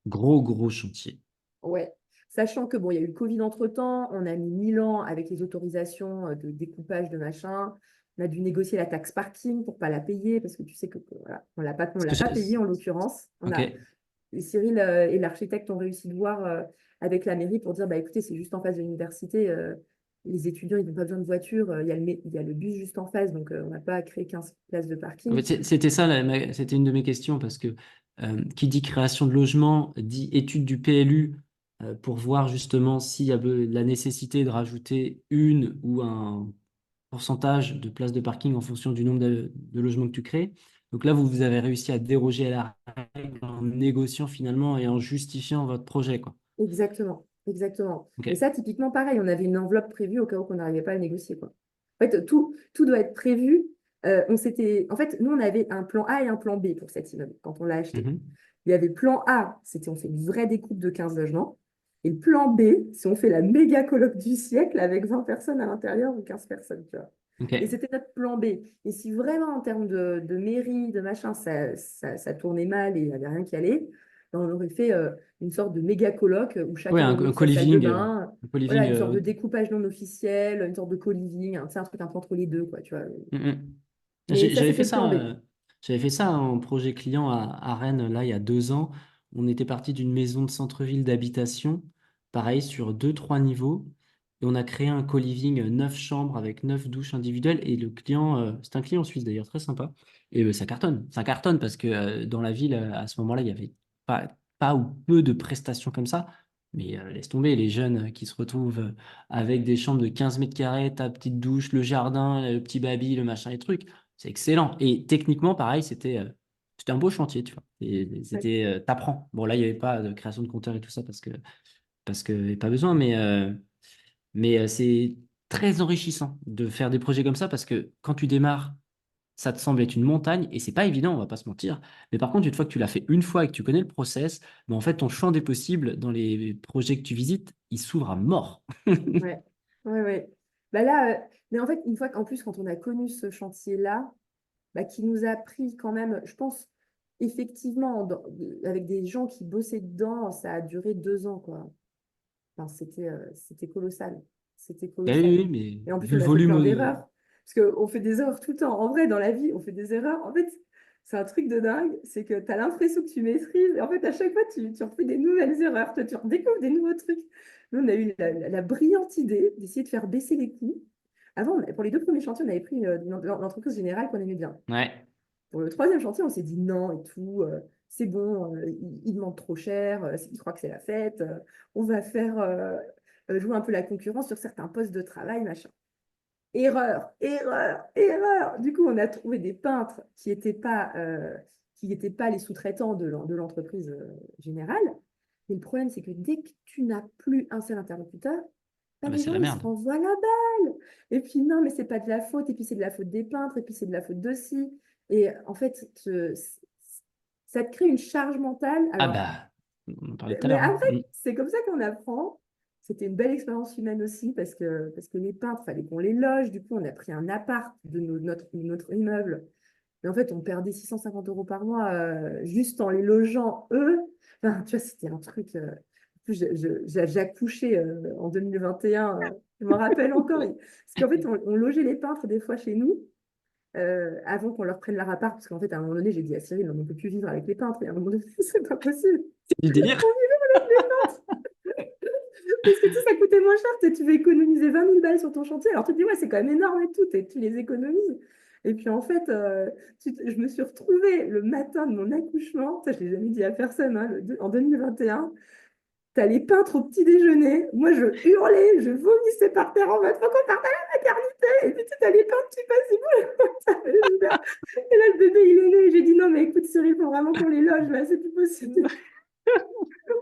Gros chantier. Ouais. Sachant que bon, il y a eu le Covid entre-temps, on a mis 1000 ans avec les autorisations de découpage de machin. On a dû négocier la taxe parking pour pas la payer parce que tu sais que voilà, on Ce que l'a pas payé en l'occurrence. Ok. Et Cyril et l'architecte ont réussi de voir avec la mairie pour dire bah écoutez, c'est juste en face de l'université. Les étudiants, ils n'ont pas besoin de voiture. Il y a le bus juste en face, donc on n'a pas à créer 15 places de En parking. fait, c'était ça, c'était une de mes questions parce que qui dit création de logement dit étude du PLU pour voir justement s'il y a la nécessité de rajouter une ou un pourcentage de places de parking en fonction du nombre de logements que tu crées. Donc là, vous avez réussi à déroger à la règle en négociant finalement et en justifiant votre projet, quoi. Exactement, exactement. Ok. Et ça, typiquement, pareil, on avait une enveloppe prévue au cas où qu'on n'arrivait pas à négocier, quoi. En fait, tout doit être prévu. En fait, nous, on avait un plan A et un plan B pour cet immeuble quand on l'a acheté. Mhm. Il y avait plan A, c'était on fait une vraie découpe de 15 logements. Et le plan B, c'est on fait la méga coloc du siècle avec 20 personnes à l'intérieur ou 15 personnes, tu vois. Ok. Et c'était notre plan B. Et si vraiment, en termes de mairie, de machin, ça tournait mal et il n'y avait rien qui allait, ben, on aurait fait une sorte de méga colloque où Ouais, chacun aurait un eu sa salle de co-living, bain. un Voilà, co-living, une sorte de oui. découpage non officiel, une sorte de co-living, hein, c'est un truc un peu entre les deux, quoi, tu vois. Mhm. Mais ça, J'avais fait c'était le plan ça, B. j'avais fait ça en projet client à Rennes, là, il y a 2 ans. On était parti d'une maison de centre-ville d'habitation, pareil, sur deux, trois niveaux. Et on a créé un co-living, 9 chambres avec 9 douches individuelles. Et le client, c'est un client suisse d'ailleurs, très sympa. Et ça cartonne. Ça cartonne parce que dans la ville, à ce moment-là, il y avait pas ou peu de prestations comme ça. Mais laisse tomber, les jeunes qui se retrouvent avec des chambres de 15 mètres carrés, ta petite douche, le jardin, le petit baby, le machin, les trucs. C'est excellent. Et techniquement, pareil, c'était un beau chantier, tu vois. Et Ouais. c'était, t'apprends. Bon, là, il n'y avait pas de création de compteur et tout ça parce que y avait pas besoin, mais c'est très enrichissant de faire des projets comme ça parce que quand tu démarres, ça te semble être une montagne et c'est pas évident, on va pas se mentir. Mais par contre, une fois que tu l'as fait une fois et que tu connais le process, ben en fait, ton champ des possibles dans les projets que tu visites, il s'ouvre à mort. Ouais, ouais, ouais. Bah là, mais en fait, une fois qu'en plus, quand on a connu ce chantier-là, bah, qui nous a pris quand même, je pense, effectivement, avec des gens qui bossaient dedans, ça a duré 2 ans, quoi. Enfin, c'était colossal. C'était Ah oui, colossal. oui, mais Et en plus, vu on le a fait volume. plein d'erreurs. Parce qu'on fait des erreurs tout le temps. En vrai, dans la vie, on fait des erreurs. En fait, c'est un truc de dingue. C'est que tu as l'impression que tu maîtrises. Et en fait, à chaque fois, tu refais des nouvelles erreurs. Tu redécouvres des nouveaux trucs. Nous, on a eu la brillante idée d'essayer de faire baisser les coûts. Avant, pour les 2 premiers chantiers, on avait pris l'entreprise générale qu'on aimait bien. Ouais. Pour le troisième chantier, on s'est dit non et tout, c'est bon, il demande trop cher, il croit que c'est la fête, on va faire jouer un peu la concurrence sur certains postes de travail, machin. Erreur, erreur, erreur. Du coup, on a trouvé des peintres qui n'étaient pas les sous-traitants de l'entreprise générale. Mais le problème, c'est que dès que tu n'as plus un seul interlocuteur, Ah bah, bah les c'est gens, la ils se merde. renvoient la balle. Et puis, non, mais c'est pas de la faute. Et puis, c'est de la faute des peintres. Et puis, c'est de la faute de ci. Et en fait, ça te crée une charge mentale. Ah Alors, bah, on en parlait tout à mais l'heure, hein. après, c'est comme ça qu'on apprend. C'était une belle expérience humaine aussi parce que les peintres, il fallait qu'on les loge. Du coup, on a pris un appart de notre immeuble. Mais en fait, on perdait 650 euros par mois juste en les logeant eux. Enfin, tu vois, c'était un truc. En plus, j'ai accouché en 2021. Je me rappelle encore. Parce qu'en fait, on logeait les peintres des fois chez nous avant qu'on leur prenne leur appart. Parce qu'en fait, à un moment donné, j'ai dit à Cyril, on ne peut plus vivre avec les peintres. Et à un moment donné, c'est pas possible. C'est du délire. On vivait avec les peintres. Parce que tu sais, ça coûtait moins cher. Tu veux économiser 20 000 balles sur ton chantier. Alors tu te dis, ouais, c'est quand même énorme et tout. Et tu les économises. Et puis en fait, je me suis retrouvée le matin de mon accouchement. Ça, je ne l'ai jamais dit à personne, hein, en 2021. T'as les peintres au petit déjeuner. Moi, je hurlais, je vomissais par terre en mode, faut qu'on parte à la maternité. Et puis, tu as les peintres qui passent, ils bougent. Et là, le bébé, il est né. J'ai dit, non, mais écoute, Cyril, faut vraiment qu'on les loge, là, c'est plus possible.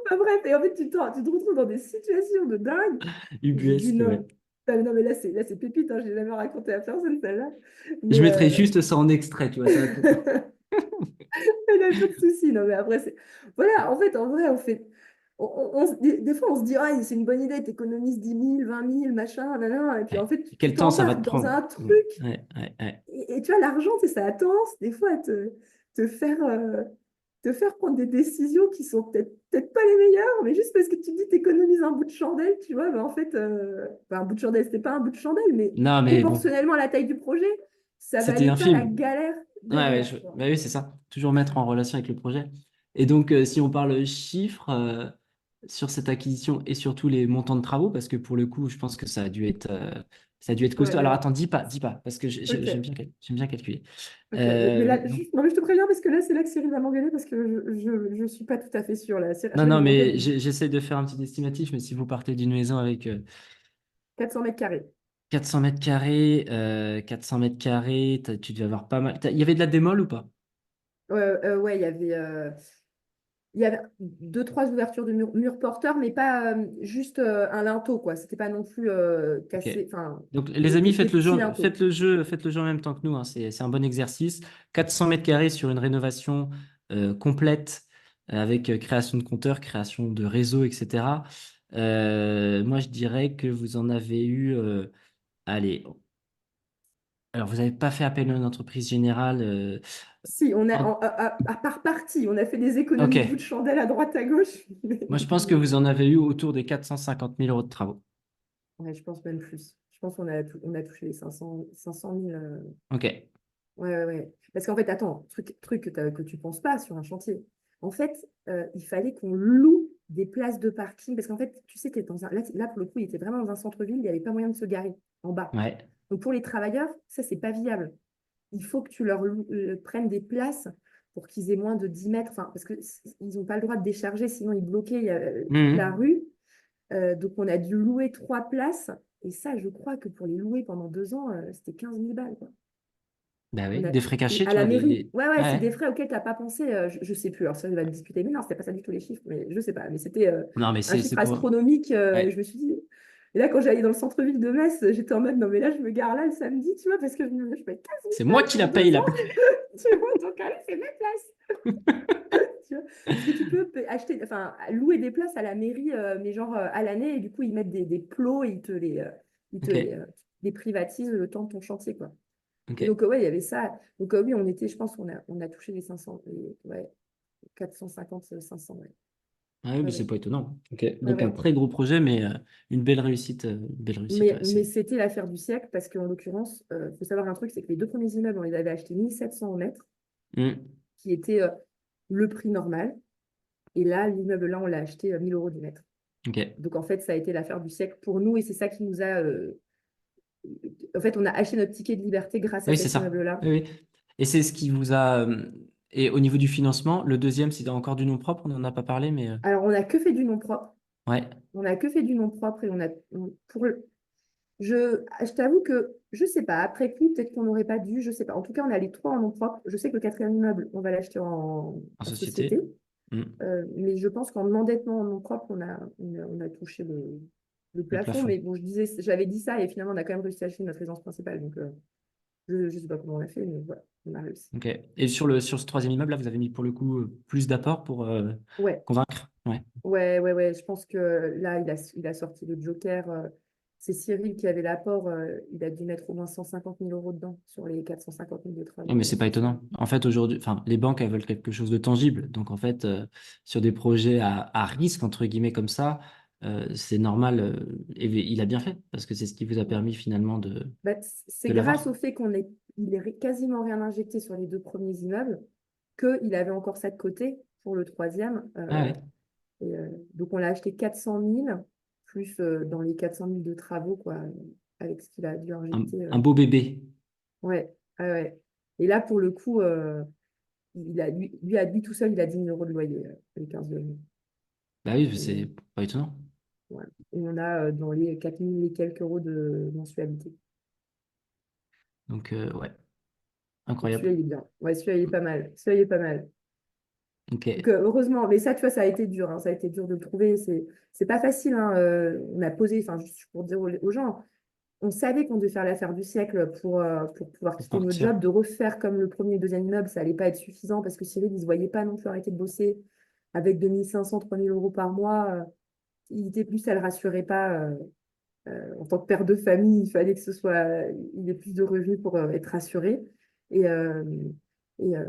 Enfin, bref, et en fait, tu te retrouves dans des situations de dingue. J'ai dit Ubuesque, ouais. non. Ah, non, mais là, c'est pépite, hein, je l'ai jamais raconté à personne, celle-là. Je Mais, mettrai juste ça en extrait, tu vois, ça va te... il n'y a pas de souci. Non, mais après, c'est. Voilà, en fait, en vrai, on fait. Des fois, on se dit, ah, c'est une bonne idée, tu économises 10 000, 20 000, machin, nan, nan. Et puis, en Ouais. fait, tu Quel temps ça va t'embarques te dans prendre? un truc. Ouais, ouais, ouais. Et tu vois, l'argent, c'est ça a tendance, des fois, à te faire, te faire prendre des décisions qui sont peut-être pas les meilleures, mais juste parce que tu te dis, tu économises un bout de chandelle, tu vois, ben, en fait, enfin, un bout de chandelle, c'était pas un bout de chandelle, mais Non, mais bon, proportionnellement à la taille du projet, ça c'était valait un pas la film. galère Ouais, ouais, derrière, quoi. bah oui, c'est ça. Toujours mettre en relation avec le projet. Et donc, si on parle chiffres sur cette acquisition et surtout les montants de travaux, parce que pour le coup, je pense que ça a dû être Ouais, costaud. Alors ouais. attends, dis pas, parce que Ok. j'aime bien calculer. Ok, mais là, Donc, juste, non, mais je te préviens parce que là, c'est là que Cyril va m'engueuler parce que je suis pas tout à fait sûre là. À chaque non, fois, non, il m'engueule, mais j'essaie de faire un petit estimatif, mais si vous partez d'une maison avec 400 mètres carrés. 400 mètres carrés, 400 mètres carrés, tu devais avoir pas mal. Il y avait de la démol ou pas? Ouais, il y avait deux, trois ouvertures de murs porteurs, mais pas juste un linteau, quoi. C'était pas non plus Ok. cassé, enfin, Donc, les amis, des petits linteaux. faites le jeu en même temps que nous, hein. C'est un bon exercice. 400 mètres carrés sur une rénovation complète avec création de compteurs, création de réseaux, etc. Moi, je dirais que vous en avez eu. Allez, alors vous n'avez pas fait appel à une entreprise générale. Si, on a, En- à part partie, on a fait des Ok. économies de bout de chandelle à droite, à gauche. Moi, je pense que vous en avez eu autour des 450 000 euros de travaux. Ouais, je pense même plus. Je pense qu'on on a touché les 500 000. Ok. Ouais, ouais, ouais. Parce qu'en fait, attends, truc que tu penses pas sur un chantier. En fait, il fallait qu'on loue des places de parking. Parce qu'en fait, tu sais, t'es dans un... là, pour le coup, il était vraiment dans un centre-ville, il n'y avait pas moyen de se garer en bas. Ouais. Donc, pour les travailleurs, ça, c'est pas viable. Il faut que tu prennes des places pour qu'ils aient moins de 10 mètres. Enfin, parce qu'ils n'ont pas le droit de décharger, sinon ils bloquaient toute la Mhm. rue. Donc, on a dû louer 3 places. Et ça, je crois que pour les louer pendant 2 ans, c'était 15 000 balles, quoi. Bah oui. On a, Des frais cachés, à tu la vois. mairie. Ouais, ouais, c'est Ouais. des frais auxquels tu n'as pas pensé. Je sais plus. Alors, ça, il va me discuter. Mais non, c'était pas ça du tout les chiffres. Mais je sais pas. Mais c'était Non, mais un c'est chiffre pour. astronomique. Et je Ouais. me suis dit. Et là, quand j'allais dans le centre-ville de Metz, j'étais en mode, non, mais là, je me gare là le samedi, tu vois, parce que je fais 15 000 C'est moi balles qui pour la deux paye, ans. la place. Tu vois, donc allez, c'est ma place. Tu vois. Parce que tu peux acheter, enfin, louer des places à la mairie, mais genre à l'année, et du coup, ils mettent des plots et ils te Ok. les privatisent le temps de ton chantier, quoi. Ok. Et donc, ouais, il y avait ça. Donc, oui, je pense on a touché les 500, ouais, 450, 500, ouais. Ah oui, Ouais, mais c'est ouais, pas étonnant. Ok. ouais, Donc un ouais. très gros projet, mais une belle réussite. Ouais, Mais c'est. c'était l'affaire du siècle parce qu'en l'occurrence, il faut savoir un truc, c'est que les deux premiers immeubles, on les avait achetés 1700 au mètre, Hmm. qui était le prix normal. Et là, l'immeuble là, on l'a acheté 1000 euros du mètre. Ok. Donc, en fait, ça a été l'affaire du siècle pour nous et c'est ça qui nous a. En fait, on a acheté notre ticket de liberté grâce à Oui, c'est cet ça. immeuble-là. Oui, oui. Et c'est ce qui vous a. Et au niveau du financement, le deuxième, c'est encore du nom propre, on n'en a pas parlé, mais Alors, on n'a que fait du nom propre. ouais. On n'a que fait du nom propre et je t'avoue que je sais pas, après coup, peut-être qu'on n'aurait pas dû, je sais pas. En tout cas, on a les trois en nom propre. Je sais que le quatrième immeuble, on va l'acheter En en société. société. Hmm. Mais je pense qu'en endettement en nom propre, on a touché le Le plafond. plafond. Mais bon, j'avais dit ça et finalement, on a quand même réussi à acheter notre résidence principale. Donc, je ne sais pas comment on a fait, mais voilà, on a réussi. Ok. Et sur ce troisième immeuble, là, vous avez mis pour le coup plus d'apport pour Ouais, convaincre. Ouais. ouais. Je pense que là, il a sorti le Joker. C'est Cyril qui avait l'apport. Il a dû mettre au moins 150 000 euros dedans sur les 450 000 de Non, mais travaux c'est pas sur ce. étonnant. En fait, aujourd'hui, enfin, les banques, elles veulent quelque chose de tangible. Donc, en fait, sur des projets à risque, entre guillemets, comme ça, c'est normal. Et il a bien fait, parce que c'est ce qui vous a permis finalement Bah, de c'est grâce l'avoir. au fait il est quasiment rien injecté sur les deux premiers immeubles qu'il avait encore ça de côté pour le troisième. Ah ouais. Donc, on l'a acheté 400 000, plus dans les 400 000 de travaux, quoi, avec ce qu'il a dû injecter. Un beau bébé. Ouais, ouais, ouais. Et là, pour le coup, lui tout seul, il a 10 000 euros de loyer, les 15 logements. Bah oui, Et, c'est pas étonnant. ouais. Et on a dans les 4 000 et quelques euros de mensualité. Donc, ouais, Donc celui-là, incroyable. il est bien. Ouais, celui-là, il est pas mal. Celui-là, il est pas mal. Ok. Donc, heureusement, mais ça, tu vois, ça a été dur, hein, ça a été dur de le trouver. C'est pas facile, hein, on a posé, enfin, juste pour dire aux gens, on savait qu'on devait faire l'affaire du siècle pour pouvoir Pour quitter notre partir. job, de refaire comme le premier et le deuxième immeuble, ça allait pas être suffisant parce que Cyril, il ne se voyait pas non plus arrêter de bosser avec 2500, 3000 € par mois. Il était plus, ça le rassurait pas. En tant que père de famille, il fallait que il ait plus de revenus pour être rassuré. Et, euh, et, euh,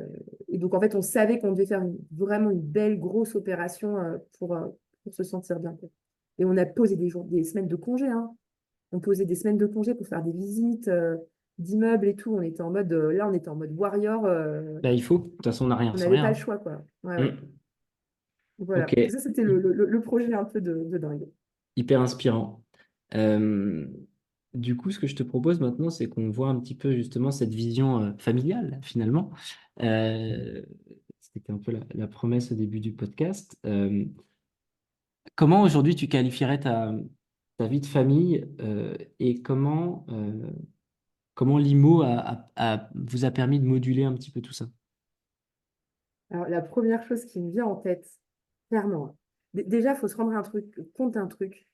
et donc, en fait, on savait qu'on devait faire vraiment une belle, grosse opération pour se sentir bien, quoi. Et on a posé des semaines de congé, hein. On posait des semaines de congé pour faire des visites d'immeubles et tout. On était en mode, là, on était en mode warrior. Là, il faut. De toute façon, on n'a rien On sans n'avait pas le rien. choix, quoi. Ouais, Hein. ouais. Voilà. Ok. Ça, c'était le projet un peu de dingue. Hyper inspirant. Euh, du coup, ce que je te propose maintenant, c'est qu'on voit un petit peu justement cette vision familiale, finalement. Euh, C'était un peu la promesse au début du podcast. Comment aujourd'hui tu qualifierais ta vie de famille et comment l'IMO vous a permis de moduler un petit peu tout ça? Alors, la première chose qui me vient en tête, clairement, hein. Déjà, il faut se rendre compte d'un truc.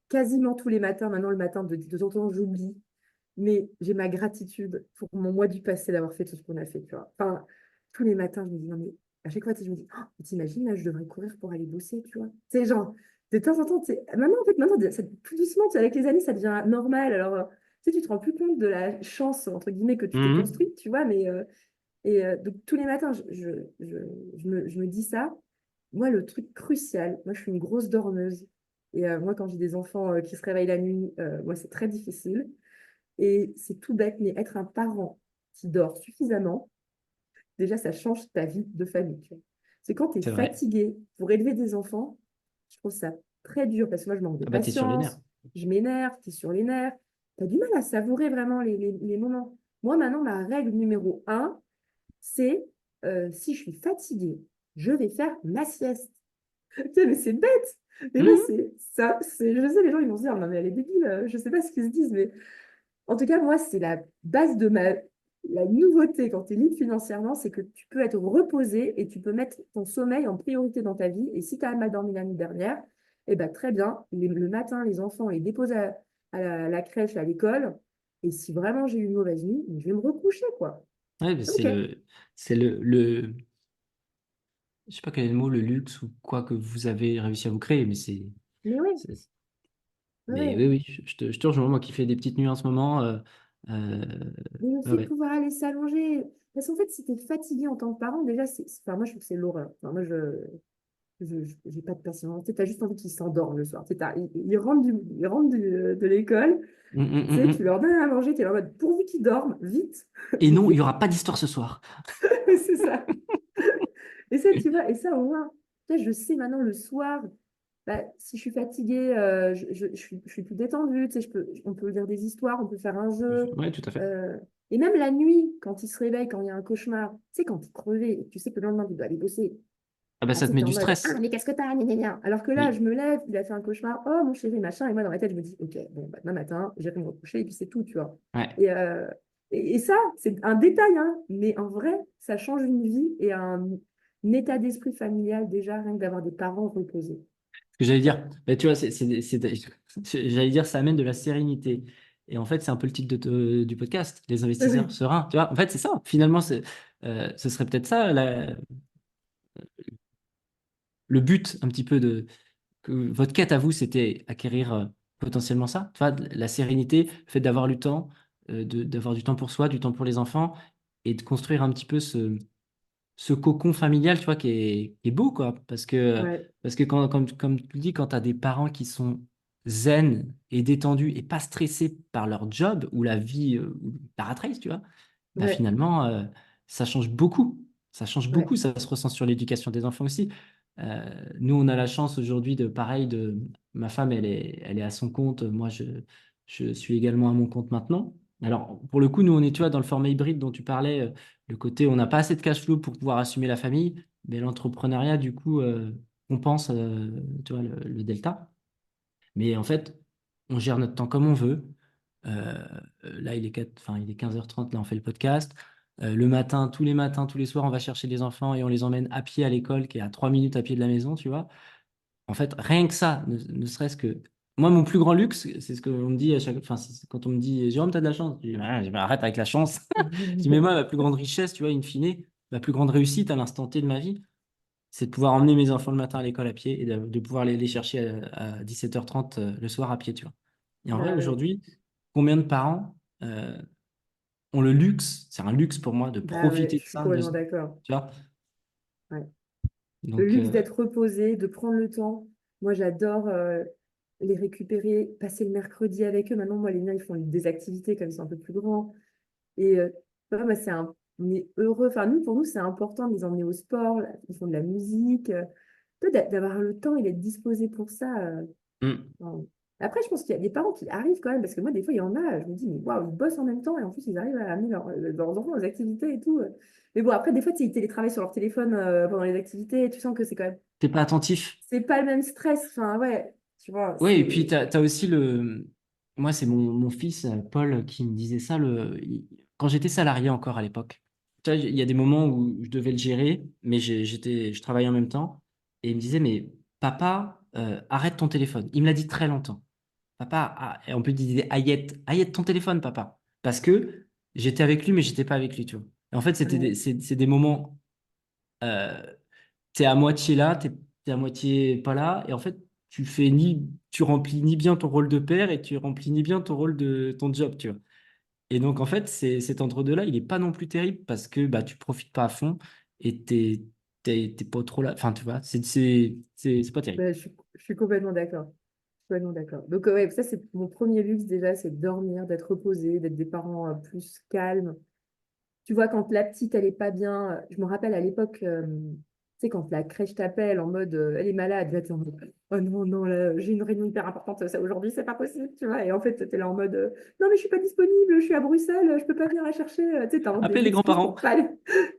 Quasiment tous les matins, maintenant le matin, de temps en temps, j'oublie, mais j'ai ma gratitude pour mon moi du passé d'avoir fait tout ce qu'on a fait, tu vois. Enfin, tous les matins, je me dis, non, mais à chaque fois, tu sais, je me dis, oh, mais t'imagines, là, je devrais courir pour aller bosser, tu vois. Tu sais, genre, de temps en temps, tu sais, maintenant, en fait, tout doucement, tu sais, avec les années, ça devient normal. Alors, tu sais, tu te rends plus compte de la chance, entre guillemets, que tu t'es Mhm. construite, tu vois, donc, tous les matins, je me dis ça. Moi, le truc crucial, moi, je suis une grosse dormeuse. Et moi, quand j'ai des enfants qui se réveillent la nuit, moi, c'est très difficile. Et c'est tout bête, mais être un parent qui dort suffisamment, déjà, ça change ta vie de famille, tu vois. C'est quand tu es C'est vrai. fatigué pour élever des enfants, je trouve ça très dur parce que moi, je manque de Ah bah, t'es sur les nerfs. patience, je m'énerve, tu es sur les nerfs, tu as du mal à savourer vraiment les moments. Moi, maintenant, ma règle numéro un, c'est si je suis fatiguée, je vais faire ma sieste. Tu sais, mais c'est bête. Mais moi, Mhm. c'est ça. Je sais, les gens, ils vont se dire, non, mais elle est débile. Je sais pas ce qu'ils se disent, mais en tout cas, moi, c'est la base de la nouveauté quand tu es libre financièrement, c'est que tu peux être reposé et tu peux mettre ton sommeil en priorité dans ta vie. Et si tu as mal dormi la nuit dernière, eh ben, très bien. Le matin, les enfants, on les dépose à la crèche, à l'école. Et si vraiment j'ai eu une mauvaise nuit, je vais me recoucher, quoi. Ouais, mais OK. c'est je sais pas quel est le mot, le luxe ou quoi que vous avez réussi à vous créer, mais Mais oui, c'est- mais ouais. oui, oui, je te rejoins, moi qui fais des petites nuits en ce moment. Euh, Mais le ouais, fait de ouais. pouvoir aller s'allonger. Parce qu'en fait, si tu es fatigué en tant que parent, déjà, enfin, moi, je trouve que c'est l'horreur. Enfin, moi, j'ai pas de patience. Tu as juste envie qu'ils s'endorment le soir. Tu sais, ils rentrent de l'école, Hum, hum, tu sais, hum, tu hum. leur donnes à manger, tu es en mode pourvu qu'ils dorment, vite, Et non, il n'y vite, aura pas d'histoire ce soir. c'est ça. Et ça, tu vois, et ça, au moins, tu sais, je sais maintenant le soir, bah, si je suis fatiguée, je suis plus détendue, tu sais, on peut lire des histoires, on peut faire un jeu. Ouais, tout à fait. euh, et même la nuit, quand il se réveille, quand il y a un cauchemar, tu sais, quand tu es crevé, et que tu sais que le lendemain, tu dois aller bosser, Ah bah ah, tu ça te sais, met t'es en du mode, ah, stress. mais qu'est-ce que t'as, gna, gna, gna. Alors que là, Mais, je me lève, il a fait un cauchemar, oh, mon chéri, machin, et moi, dans ma tête, je me dis, ok, bon, bah, demain matin, j'irai me recoucher, et puis c'est tout, tu vois. ouais. Et ça, c'est un détail, hein, mais en vrai, ça change une vie et un état d'esprit familial, déjà, rien que d'avoir des parents reposés. Ce que j'allais dire, bah, tu vois, j'allais dire, ça amène de la sérénité. Et en fait, c'est un peu le titre du podcast, les investisseurs Oui, sereins. Tu vois, en fait, c'est ça. Finalement, ce serait peut-être ça le but un petit peu que votre quête à vous, c'était acquérir potentiellement ça. Tu vois, la sérénité, le fait d'avoir du temps, d'avoir du temps pour soi, du temps pour les enfants, et de construire un petit peu ce cocon familial, tu vois, qui est beau, quoi. ouais, Parce que comme tu le dis, quand tu as des parents qui sont zen et détendus et pas stressés par leur job ou la vie ou la rat race, tu vois, bah ouais, finalement, ça change beaucoup. Ça change beaucoup, ouais, ça se ressent sur l'éducation des enfants aussi. Nous, on a la chance aujourd'hui ma femme, elle est à son compte. Moi, je suis également à mon compte maintenant. Alors, pour le coup, nous, on est, tu vois, dans le format hybride dont tu parlais, le côté, on n'a pas assez de cash flow pour pouvoir assumer la famille, mais l'entrepreneuriat, du coup, compense, tu vois, le delta. Mais en fait, on gère notre temps comme on veut. Là, il est 15h30, là, on fait le podcast. Le matin, tous les matins, tous les soirs, on va chercher des enfants et on les emmène à pied à l'école, qui est à 3 minutes à pied de la maison, tu vois. En fait, rien que ça, ne serait-ce que. Moi, mon plus grand luxe, c'est ce qu'on me dit à chaque. Enfin, c'est quand on me dit, Jérôme, t'as de la chance. Je dis, ah, je arrête avec la chance. Je dis, mais moi, ma plus grande richesse, tu vois, in fine, ma plus grande réussite à l'instant T de ma vie, c'est de pouvoir emmener mes enfants le matin à l'école à pied et de pouvoir les chercher à 17h30 le soir à pied, tu vois. Et en vrai, Bah ouais, aujourd'hui, combien de parents ont le luxe, c'est un luxe pour moi, de bah ouais, profiter je de suis ça, complètement d'accord. tu vois. Ouais. Le Donc, luxe d'être reposé, de prendre le temps. Moi, j'adore les récupérer, passer le mercredi avec eux. Maintenant, moi, les miens, ils font des activités comme ils sont un peu plus grands. Et ouais, moi, on est heureux. Enfin, nous, pour nous, c'est important de les emmener au sport. Là, ils font de la musique. Toi, d'avoir le temps et d'être disposé pour ça. hmm. Enfin, après, je pense qu'il y a des parents qui arrivent quand même, parce que moi, des fois, il y en a, je me dis, mais waouh, ils bossent en même temps et en plus, ils arrivent à amener leurs enfants aux activités et tout. Mais bon, après, des fois, tu sais, ils télétravaillent sur leur téléphone pendant les activités et tu sens que c'est quand même, T'es pas attentif. c'est pas le même stress. Enfin, ouais, tu vois, Oui, et puis c'est. t'as aussi le. Moi, c'est mon fils, Paul, qui me disait ça quand j'étais salarié encore à l'époque. Tu vois, il y a des moments où je devais le gérer, mais je travaillais en même temps. Et il me disait, mais papa, arrête ton téléphone. Il me l'a dit très longtemps. Papa, et en plus, il disait, Ayette ton téléphone, papa. Parce que j'étais avec lui, mais j'étais pas avec lui, tu vois. Et en fait, Ouais. c'est des moments. euh, T'es à moitié là, t'es à moitié pas là, et en fait, tu remplis ni bien ton rôle de père et tu remplis ni bien ton rôle de ton job, tu vois. Et donc, en fait, cet entre-deux-là, il est pas non plus terrible parce que bah, tu profites pas à fond et t'es pas trop là. Enfin, tu vois, c'est pas terrible. Ouais, je suis complètement d'accord. Complètement d'accord. Donc, ouais, ça, c'est mon premier luxe déjà, c'est de dormir, d'être reposé, d'être des parents plus calmes. Tu vois, quand la petite, elle est pas bien, je me rappelle à l'époque, tu sais, quand la crèche t'appelle en mode elle est malade, là, t'es en mode oh non, non, là, j'ai une réunion hyper importante ça, aujourd'hui, c'est pas possible, tu vois. Et en fait, t'es là en mode non, mais je suis pas disponible, je suis à Bruxelles, je peux pas venir la chercher. Tu sais, t'as Appelez des les excuses grands-parents. pour pas aller,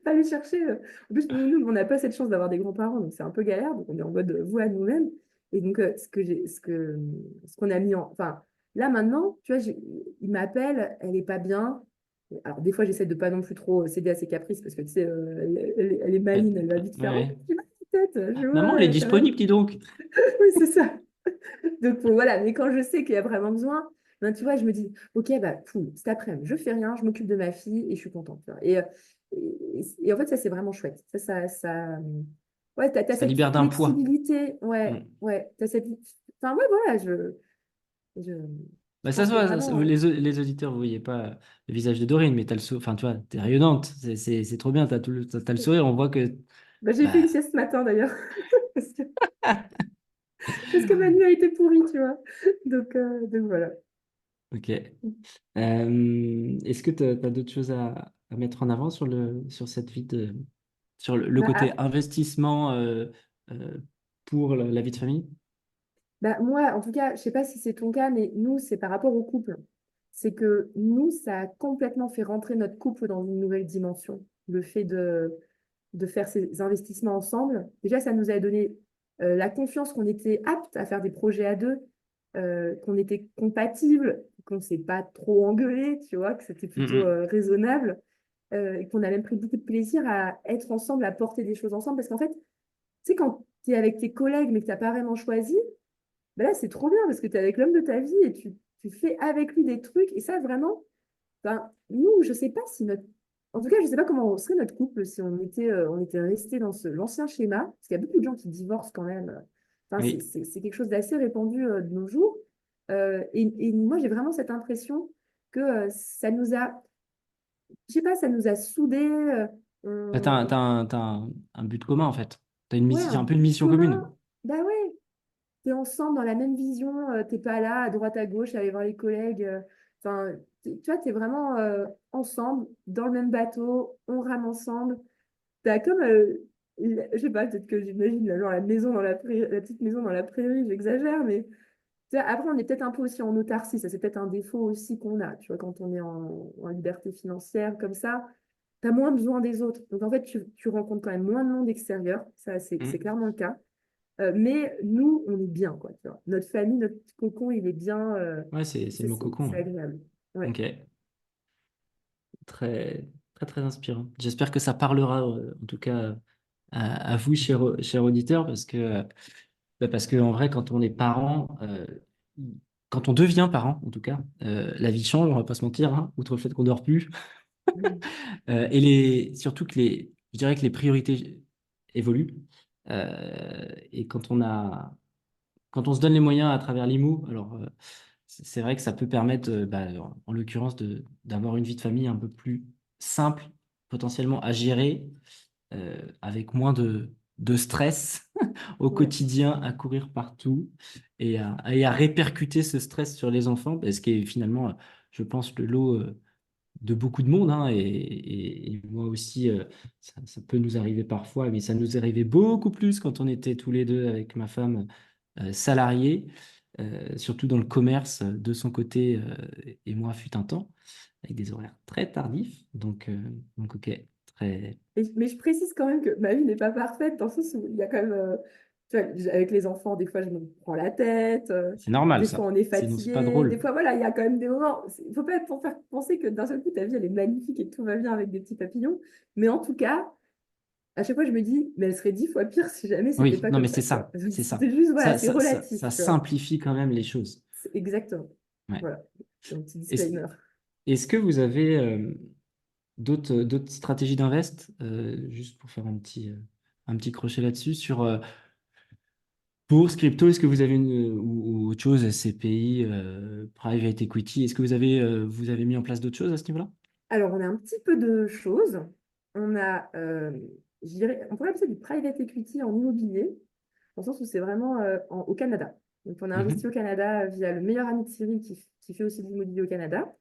pas aller chercher. En plus, nous, on n'a pas cette chance d'avoir des grands-parents, donc c'est un peu galère, donc on est en mode vous à nous-mêmes. Et donc, ce qu'on a mis en. Enfin, là, maintenant, tu vois, il m'appelle, elle est pas bien. Alors, des fois, j'essaie de pas non plus trop céder à ses caprices parce que, tu sais, elle est Ouais, maline, elle va vite faire, oh, ouais. j'ai mal à la tête, je Maman, elle est vois, ça va. disponible, dis donc. Oui, c'est ça. Donc, voilà, mais quand je sais qu'il y a vraiment besoin, ben, tu vois, je me dis, OK, bah, cool, cet après-midi, je fais rien, je m'occupe de ma fille et je suis contente. Tu vois. Et en fait, ça, c'est vraiment chouette. Ouais, t'as Ça cette libère d'un poids. flexibilité. Ouais, Mm. ouais, t'as cette. Enfin, ouais, voilà, je, Bah, je ça pense se que voit, vraiment. les auditeurs, vous voyez pas le visage de Dorine, mais t'as enfin, tu vois, t'es rayonnante, c'est trop bien, t'as le sourire, on voit que, Bah, j'ai fait une bah, sieste ce matin d'ailleurs. Parce que ma nuit a été pourrie, tu vois. Donc voilà. ok. Est-ce que tu as, d'autres choses à mettre en avant sur cette vie sur le Bah, côté investissement euh, pour la vie de famille? bah, moi, en tout cas, je sais pas si c'est ton cas, mais nous, c'est par rapport au couple. C'est que nous, ça a complètement fait rentrer notre couple dans une nouvelle dimension. Le fait de faire ces investissements ensemble. Déjà, ça nous a donné la confiance qu'on était apte à faire des projets à deux, qu'on était compatibles, qu'on ne s'est pas trop engueulé, tu vois, que c'était plutôt Mm, raisonnable, et qu'on a même pris beaucoup de plaisir à être ensemble, à porter des choses ensemble. Parce qu'en fait, tu sais, quand tu es avec tes collègues, mais que tu n'as pas vraiment choisi, ben là, c'est trop bien parce que tu es avec l'homme de ta vie et tu fais avec lui des trucs. Et ça, vraiment, ben, nous, je sais pas si notre. En tout cas, je sais pas comment serait notre couple si on était resté dans l'ancien schéma. Parce qu'il y a beaucoup de gens qui divorcent quand même. Enfin, oui. c'est quelque chose d'assez répandu de nos jours. Et moi, j'ai vraiment cette impression que ça nous a. Je sais pas, ça nous a soudés. Bah, t'as un but commun, en fait. Ouais, C'est un un peu une but mission commune. commun. Bah ouais, t'es ensemble dans la même vision, t'es pas là à droite à gauche à aller voir les collègues. Enfin, tu vois, t'es vraiment ensemble dans le même bateau, on rame ensemble. T'as comme, je sais pas, peut-être que j'imagine là, genre la maison dans la prairie, la petite maison dans la prairie, j'exagère, mais tu vois, après on est peut-être un peu aussi en autarcie, ça c'est peut-être un défaut aussi qu'on a, tu vois, quand on est en liberté financière comme ça. T'as moins besoin des autres. Donc en fait, tu rencontres quand même moins de monde extérieur, ça c'est Mm. clairement le cas. Mais nous, on est bien, quoi, tu vois. Notre famille, notre cocon, il est bien. Ouais, c'est Ça, le mot c'est cocon. agréable. Ouais. Ok. Très, très très inspirant. J'espère que ça parlera, en tout cas, à vous, chers auditeurs, parce que en vrai, quand on est parent, quand on devient parent, en tout cas, la vie change, on va pas se mentir, hein, outre le fait qu'on dort plus. Mm. Surtout je dirais que les priorités évoluent. Et quand on se donne les moyens à travers l'IMO, alors c'est vrai que ça peut permettre, en l'occurrence, d'avoir une vie de famille un peu plus simple, potentiellement à gérer, avec moins de stress au Ouais. quotidien, à courir partout et à répercuter ce stress sur les enfants, parce que finalement, je pense, le lot de beaucoup de monde, hein, et moi aussi, ça peut nous arriver parfois, mais ça nous arrivait beaucoup plus quand on était tous les deux avec ma femme salariés, surtout dans le commerce de son côté, et moi fut un temps, avec des horaires très tardifs. Donc ok, très... Mais je précise quand même que ma vie n'est pas parfaite, dans le sens où il y a quand même, tu vois, avec les enfants, des fois je me prends la tête, C'est normal des fois ça, on est sinon c'est pas fatigué, des drôle. fois voilà, il y a quand même des moments. Il ne faut pas te faire penser que d'un seul coup ta vie elle est magnifique et que tout va bien avec des petits papillons. Mais en tout cas, à chaque fois je me dis, mais elle serait 10 fois pire si jamais c'était Oui, pas non comme mais ça, c'est tu vois. ça, c'est ça. C'est juste, voilà, Ça, c'est ça, ça, relatif, ça tu vois. simplifie quand même les choses. Exactement. Ouais. Voilà, c'est un petit Est-ce, disclaimer. est-ce que vous avez d'autres stratégies d'invest, juste pour faire un petit crochet là-dessus, sur bourse, crypto, est-ce que vous avez ou autre chose, SCPI, private equity, est-ce que vous avez mis en place d'autres choses à ce niveau-là? Alors, on a un petit peu de choses. On a, je dirais, on pourrait appeler ça du private equity en immobilier, dans le sens où c'est vraiment au Canada. Donc, on a investi Mhm. au Canada via le meilleur ami de Cyril qui fait aussi de l'immobilier au Canada.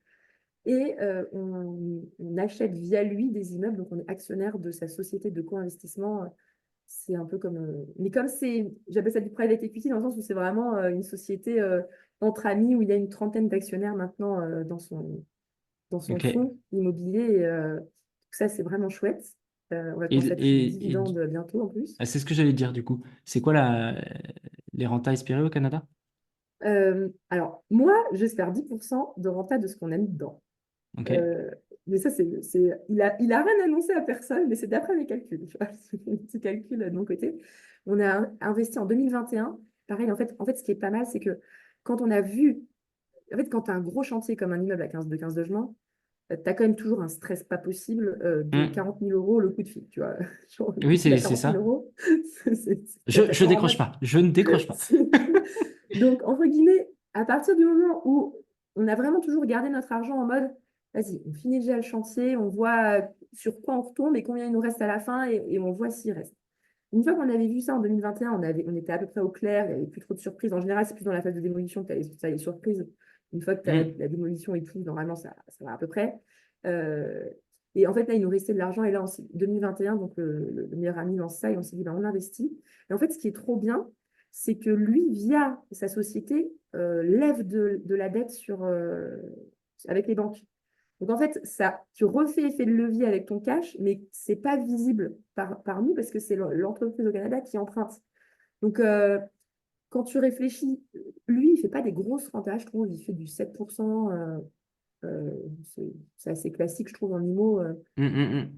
Et on achète via lui des immeubles. Donc, on est actionnaire de sa société de co-investissement. C'est un peu comme. Mais comme c'est. J'appelle ça du private equity dans le sens où c'est vraiment une société entre amis où il y a une trentaine d'actionnaires maintenant dans son Ok. fonds immobilier. Et, ça, c'est vraiment chouette. On va Et, commencer à toucher des et, et- dividendes bientôt en plus. ah, c'est ce que j'allais dire du coup. C'est quoi les rentas espérées au Canada? Alors, moi, j'espère 10% de renta de ce qu'on a mis dedans. Ok. Mais ça, il a rien annoncé à personne, mais c'est d'après mes calculs. Tu vois, c'est un petit calcul de mon côté. On a investi en 2021. Pareil, en fait, ce qui est pas mal, c'est que quand on a vu, en fait, quand tu as un gros chantier comme un immeuble à 15 logements, tu as quand même toujours un stress pas possible de Hmm. 40 000 euros le coup de fil. Tu vois, genre, le coup Oui, de fil à c'est 40 000 ça. euros, Je genre en décroche mode. pas. Je ne décroche pas. Donc, entre guillemets, à partir du moment où on a vraiment toujours gardé notre argent en mode, vas-y, on finit déjà le chantier, on voit sur quoi on retombe et combien il nous reste à la fin et on voit s'il reste. Une fois qu'on avait vu ça en 2021, on était à peu près au clair, il n'y avait plus trop de surprises. En général, c'est plus dans la phase de démolition que tu as les surprises. Une fois que tu as Hmm. la démolition et tout, normalement, ça va à peu près. Euh, et en fait, là, il nous restait de l'argent. Et là, en 2021, donc le meilleur ami lance ça et on s'est dit, ben, on investit. Et en fait, ce qui est trop bien, c'est que lui, via sa société, lève de la dette avec les banques. Donc en fait, ça, tu refais effet de levier avec ton cash, mais c'est pas visible par nous parce que c'est l'entreprise au Canada qui emprunte. Donc quand tu réfléchis, lui, il fait pas des grosses rentages, je trouve, il fait du 7%. Euh, c'est assez classique, je trouve, en IMO. Hmm, hmm, hmm.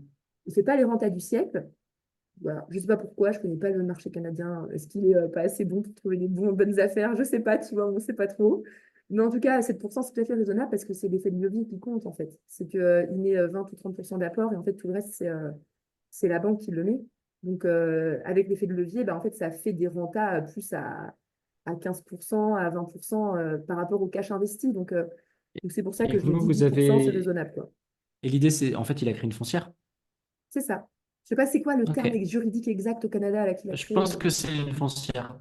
Il fait pas les rentas du siècle. Voilà. Je sais pas pourquoi, je connais pas le marché canadien. Est-ce qu'il est pas assez bon pour trouver des bonnes affaires? Je sais pas, tu vois, on sait pas trop. Mais en tout cas, 7%, c'est tout à fait raisonnable parce que c'est l'effet de levier qui compte, en fait. C'est qu'il met 20 ou 30% d'apport et en fait, tout le reste, c'est la banque qui le met. Donc, avec l'effet de levier, bah, en fait, ça fait des rentas plus à 15%, à 20% par rapport au cash investi. Donc c'est pour ça Et que je vous, dis vous 10%, c'est avez... raisonnable, quoi. Et l'idée, c'est... En fait, il a créé une foncière. C'est ça. Je sais pas c'est quoi le Ok. terme juridique exact au Canada là qu'il a Je créé. pense que c'est une foncière.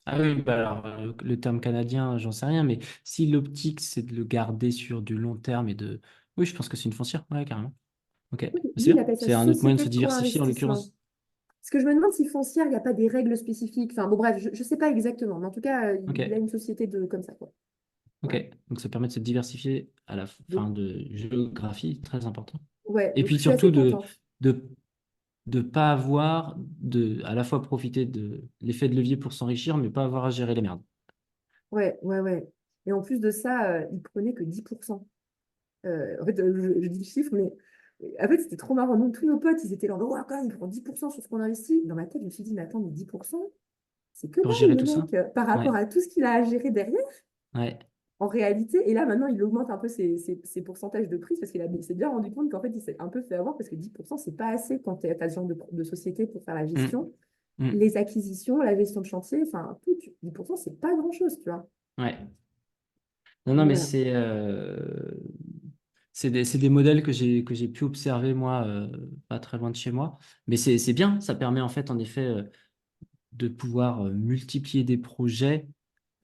Ah oui, bah alors, le terme canadien, j'en sais rien, mais si l'optique, c'est de le garder sur du long terme et de... Oui, je pense que c'est une foncière, ouais, carrément. Ok, Lui, c'est il bien. appelle ça C'est un autre moyen de société se de diversifier, en co-investissement. l'occurrence. Parce que je me demande si foncière, il n'y a pas des règles spécifiques. Enfin bon, bref, je ne sais pas exactement. Mais en tout cas, il a Ok, une société comme ça, quoi. Voilà. ok. Donc ça permet de se diversifier à la Donc, fin de géographie, très important. ouais, Et donc puis je suis surtout assez contente. de, de pas avoir à la fois profiter de l'effet de levier pour s'enrichir, mais pas avoir à gérer les merdes. Ouais, ouais, ouais. Et en plus de ça, il prenait que 10%. En fait, je dis le chiffre, mais En fait, c'était trop marrant. Donc, tous nos potes, ils étaient là, ouais, quand même, il prend 10% sur ce qu'on investit. Dans ma tête, je me suis dit, mais attends, mais 10%, c'est que Pour dalle, gérer le tout ça? mec, par Ouais, rapport à tout ce qu'il a à gérer derrière, ouais, en réalité. Et là, maintenant, il augmente un peu ses pourcentages de prise parce qu'il s'est bien rendu compte qu'en fait, il s'est un peu fait avoir parce que 10%, c'est pas assez quand tu as ce genre de société pour faire la mm, gestion, mm, les acquisitions, la gestion de chantier, enfin, tout, 10%, c'est pas grand-chose, tu vois. ouais. Non, non, Donc, mais voilà. c'est des modèles que j'ai pu observer, moi, pas très loin de chez moi. Mais c'est bien, ça permet en fait, en effet, de pouvoir multiplier des projets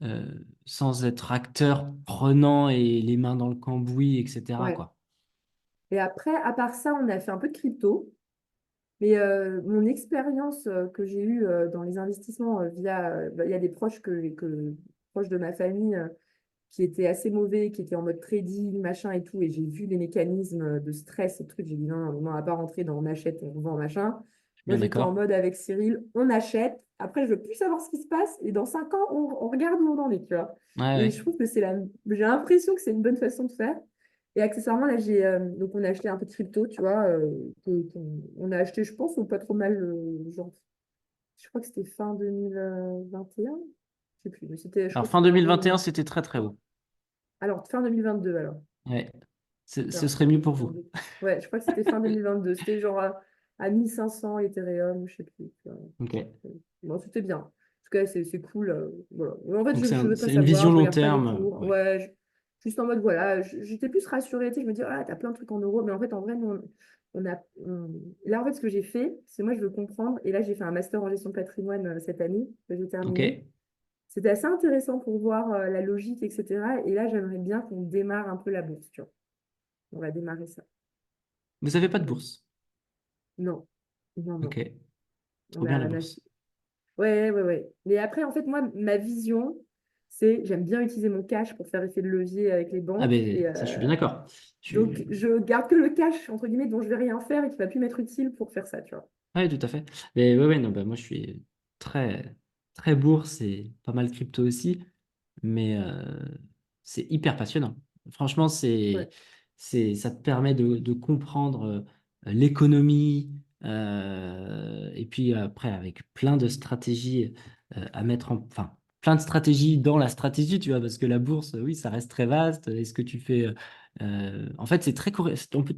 euh, sans être acteur prenant et les mains dans le cambouis, etc., Ouais. quoi. Et après, à part ça, on a fait un peu de crypto. Mais mon expérience que j'ai eue dans les investissements bah, il y a des proches de ma famille qui étaient assez mauvais, qui étaient en mode trading, machin et tout, et j'ai vu les mécanismes de stress et trucs, j'ai dit non, on va pas rentrer dans on achète, on vend, machin. Je suis Moi, bien j'étais en d'accord. mode avec Cyril, on achète, après, je veux plus savoir ce qui se passe, et dans 5 ans, on regarde où on en est, tu vois. Ouais, Et je ouais. trouve que j'ai l'impression que c'est une bonne façon de faire. Et accessoirement, là, donc on a acheté un peu de crypto, tu vois, on a acheté, je pense, ou pas trop mal, genre, je crois que c'était fin 2021, je sais plus, mais je Alors, crois que fin c'était en 2021, 2020. c'était très, très haut. Alors, fin 2022, alors. Ouais. Ce Alors, serait mieux pour vous. ouais, je crois que c'était fin 2022. C'était genre à 1500 Ethereum, je sais plus. Tu vois. Ok. Bon, c'était bien. En tout cas, c'est cool. Voilà. Mais en fait, Donc, je ne veux pas c'est une savoir, vision je long regarde pas les terme. cours. Ouais. Ouais, juste en mode, voilà, j'étais plus rassurée. Tu sais, je me dis, ah, t'as plein de trucs en euros. Mais en fait, en vrai, nous, on a, là, en fait, ce que j'ai fait, c'est moi, je veux comprendre. Et là, j'ai fait un master en gestion de patrimoine cette année, que j'ai Ok. terminé. C'était assez intéressant pour voir la logique, etc. Et là, j'aimerais bien qu'on démarre un peu la bourse, tu vois. On va démarrer ça. Vous n'avez pas de bourse. Non, non, Ok. non. Trop bien la On a... bourse. Ouais, ouais, ouais. Mais après, en fait, moi, ma vision, c'est j'aime bien utiliser mon cash pour faire effet de levier avec les Ah banques. Et ben ça, je suis bien d'accord. donc, je garde que le cash, entre guillemets, dont je vais rien faire et qui va plus m'être utile pour faire ça, tu vois. Oui, tout à fait. Mais ouais, ouais, non, bah, moi, je suis très, très bourse et pas mal crypto aussi. Mais c'est hyper passionnant. Franchement, Ouais. ça te permet de comprendre l'économie et puis après, avec plein de stratégies à mettre en... Enfin, plein de stratégies dans la stratégie, tu vois, parce que la bourse, oui, ça reste très vaste. Est-ce que tu fais... en fait, c'est très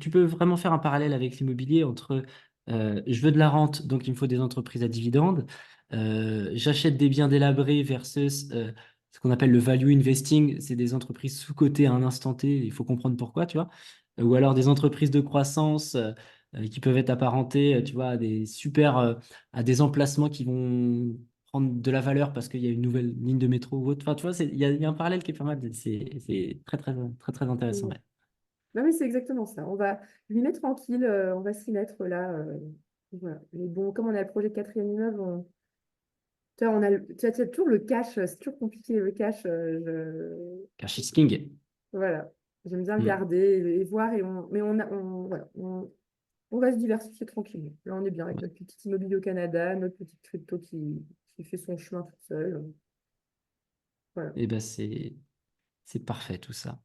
tu peux vraiment faire un parallèle avec l'immobilier entre je veux de la rente, donc il me faut des entreprises à dividendes. J'achète des biens délabrés versus ce qu'on appelle le value investing, c'est des entreprises sous-cotées à un instant T, il faut comprendre pourquoi, tu vois. Ou alors des entreprises de croissance qui peuvent être apparentées, tu vois, à des emplacements qui vont prendre de la valeur parce qu'il y a une nouvelle ligne de métro ou autre. Enfin, tu vois, il y a un parallèle qui est pas mal. C'est très, très, très, très intéressant. Ouais. Ouais. Non, mais c'est exactement ça. Je m'y mets tranquille, on va s'y mettre là. Voilà. Mais bon, comme on a le projet de quatrième immeuble, tu vois, tu as toujours le cash, c'est toujours compliqué le cash. Cash is king. Voilà. J'aime bien le Hmm. garder et voir. Mais voilà, on va se diversifier tranquillement. Là, on est bien avec Ouais. notre petit immobilier au Canada, notre petite crypto qui fait son chemin toute seule. Voilà. Et ben c'est parfait tout ça.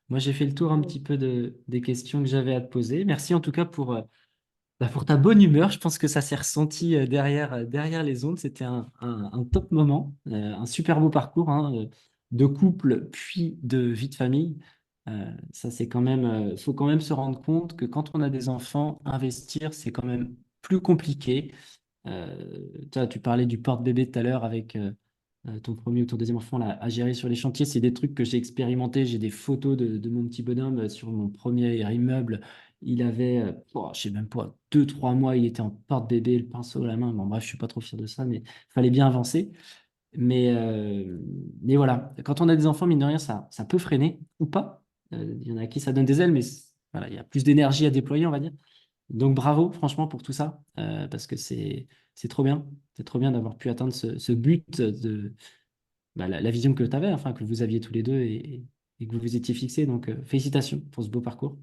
Moi, j'ai fait le tour un Bon. petit peu des questions que j'avais à te poser. Merci en tout cas pour ta bonne humeur. Je pense que ça s'est ressenti derrière les ondes. C'était un top moment, un super beau parcours hein, de couple puis de vie de famille. Ça, c'est quand même, faut quand même se rendre compte que quand on a des enfants, investir, c'est quand même plus compliqué. Tu parlais du porte-bébé tout à l'heure avec ton premier ou ton deuxième enfant là, à gérer sur les chantiers. C'est des trucs que j'ai expérimenté. J'ai des photos de mon petit bonhomme sur mon premier immeuble. Il avait, je sais même pas, 2, 3 mois, il était en porte-bébé, le pinceau à la main. Bon, bref, je suis pas trop fier de ça, mais il fallait bien avancer. Mais voilà, quand on a des enfants, mine de rien, ça peut freiner ou pas. Il y en a à qui ça donne des ailes, mais voilà, il y a plus d'énergie à déployer, on va dire. Donc bravo, franchement, pour tout ça, parce que c'est trop bien. C'est trop bien d'avoir pu atteindre ce but de bah, la vision que tu avais, enfin que vous aviez tous les deux et que vous vous étiez fixé. Donc félicitations pour ce beau parcours.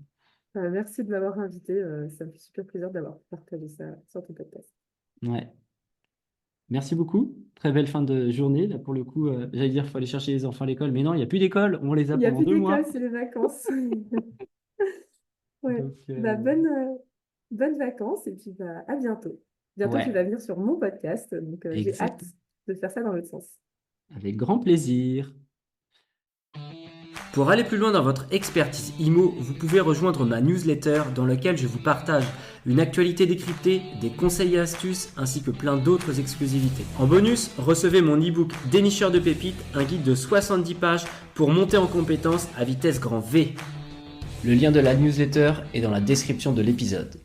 Merci de m'avoir invité. Ça me fait super plaisir d'avoir partagé ça sur ton podcast. Ouais. Merci beaucoup. Très belle fin de journée. Là, pour le coup, j'allais dire qu'il faut aller chercher les enfants à l'école, mais non, il n'y a plus d'école. On les a Il n'y a pendant plus deux d'école, mois. c'est les vacances. Ouais. Donc, Bah, bonnes vacances et puis bah, à bientôt. Bientôt, tu ouais, vas venir sur mon podcast, donc j'ai hâte exact. de faire ça dans l'autre sens. Avec grand plaisir. Pour aller plus loin dans votre expertise IMO, vous pouvez rejoindre ma newsletter dans laquelle je vous partage une actualité décryptée, des conseils et astuces ainsi que plein d'autres exclusivités. En bonus, recevez mon e-book Dénicheur de pépites, un guide de 70 pages pour monter en compétences à vitesse grand V. Le lien de la newsletter est dans la description de l'épisode.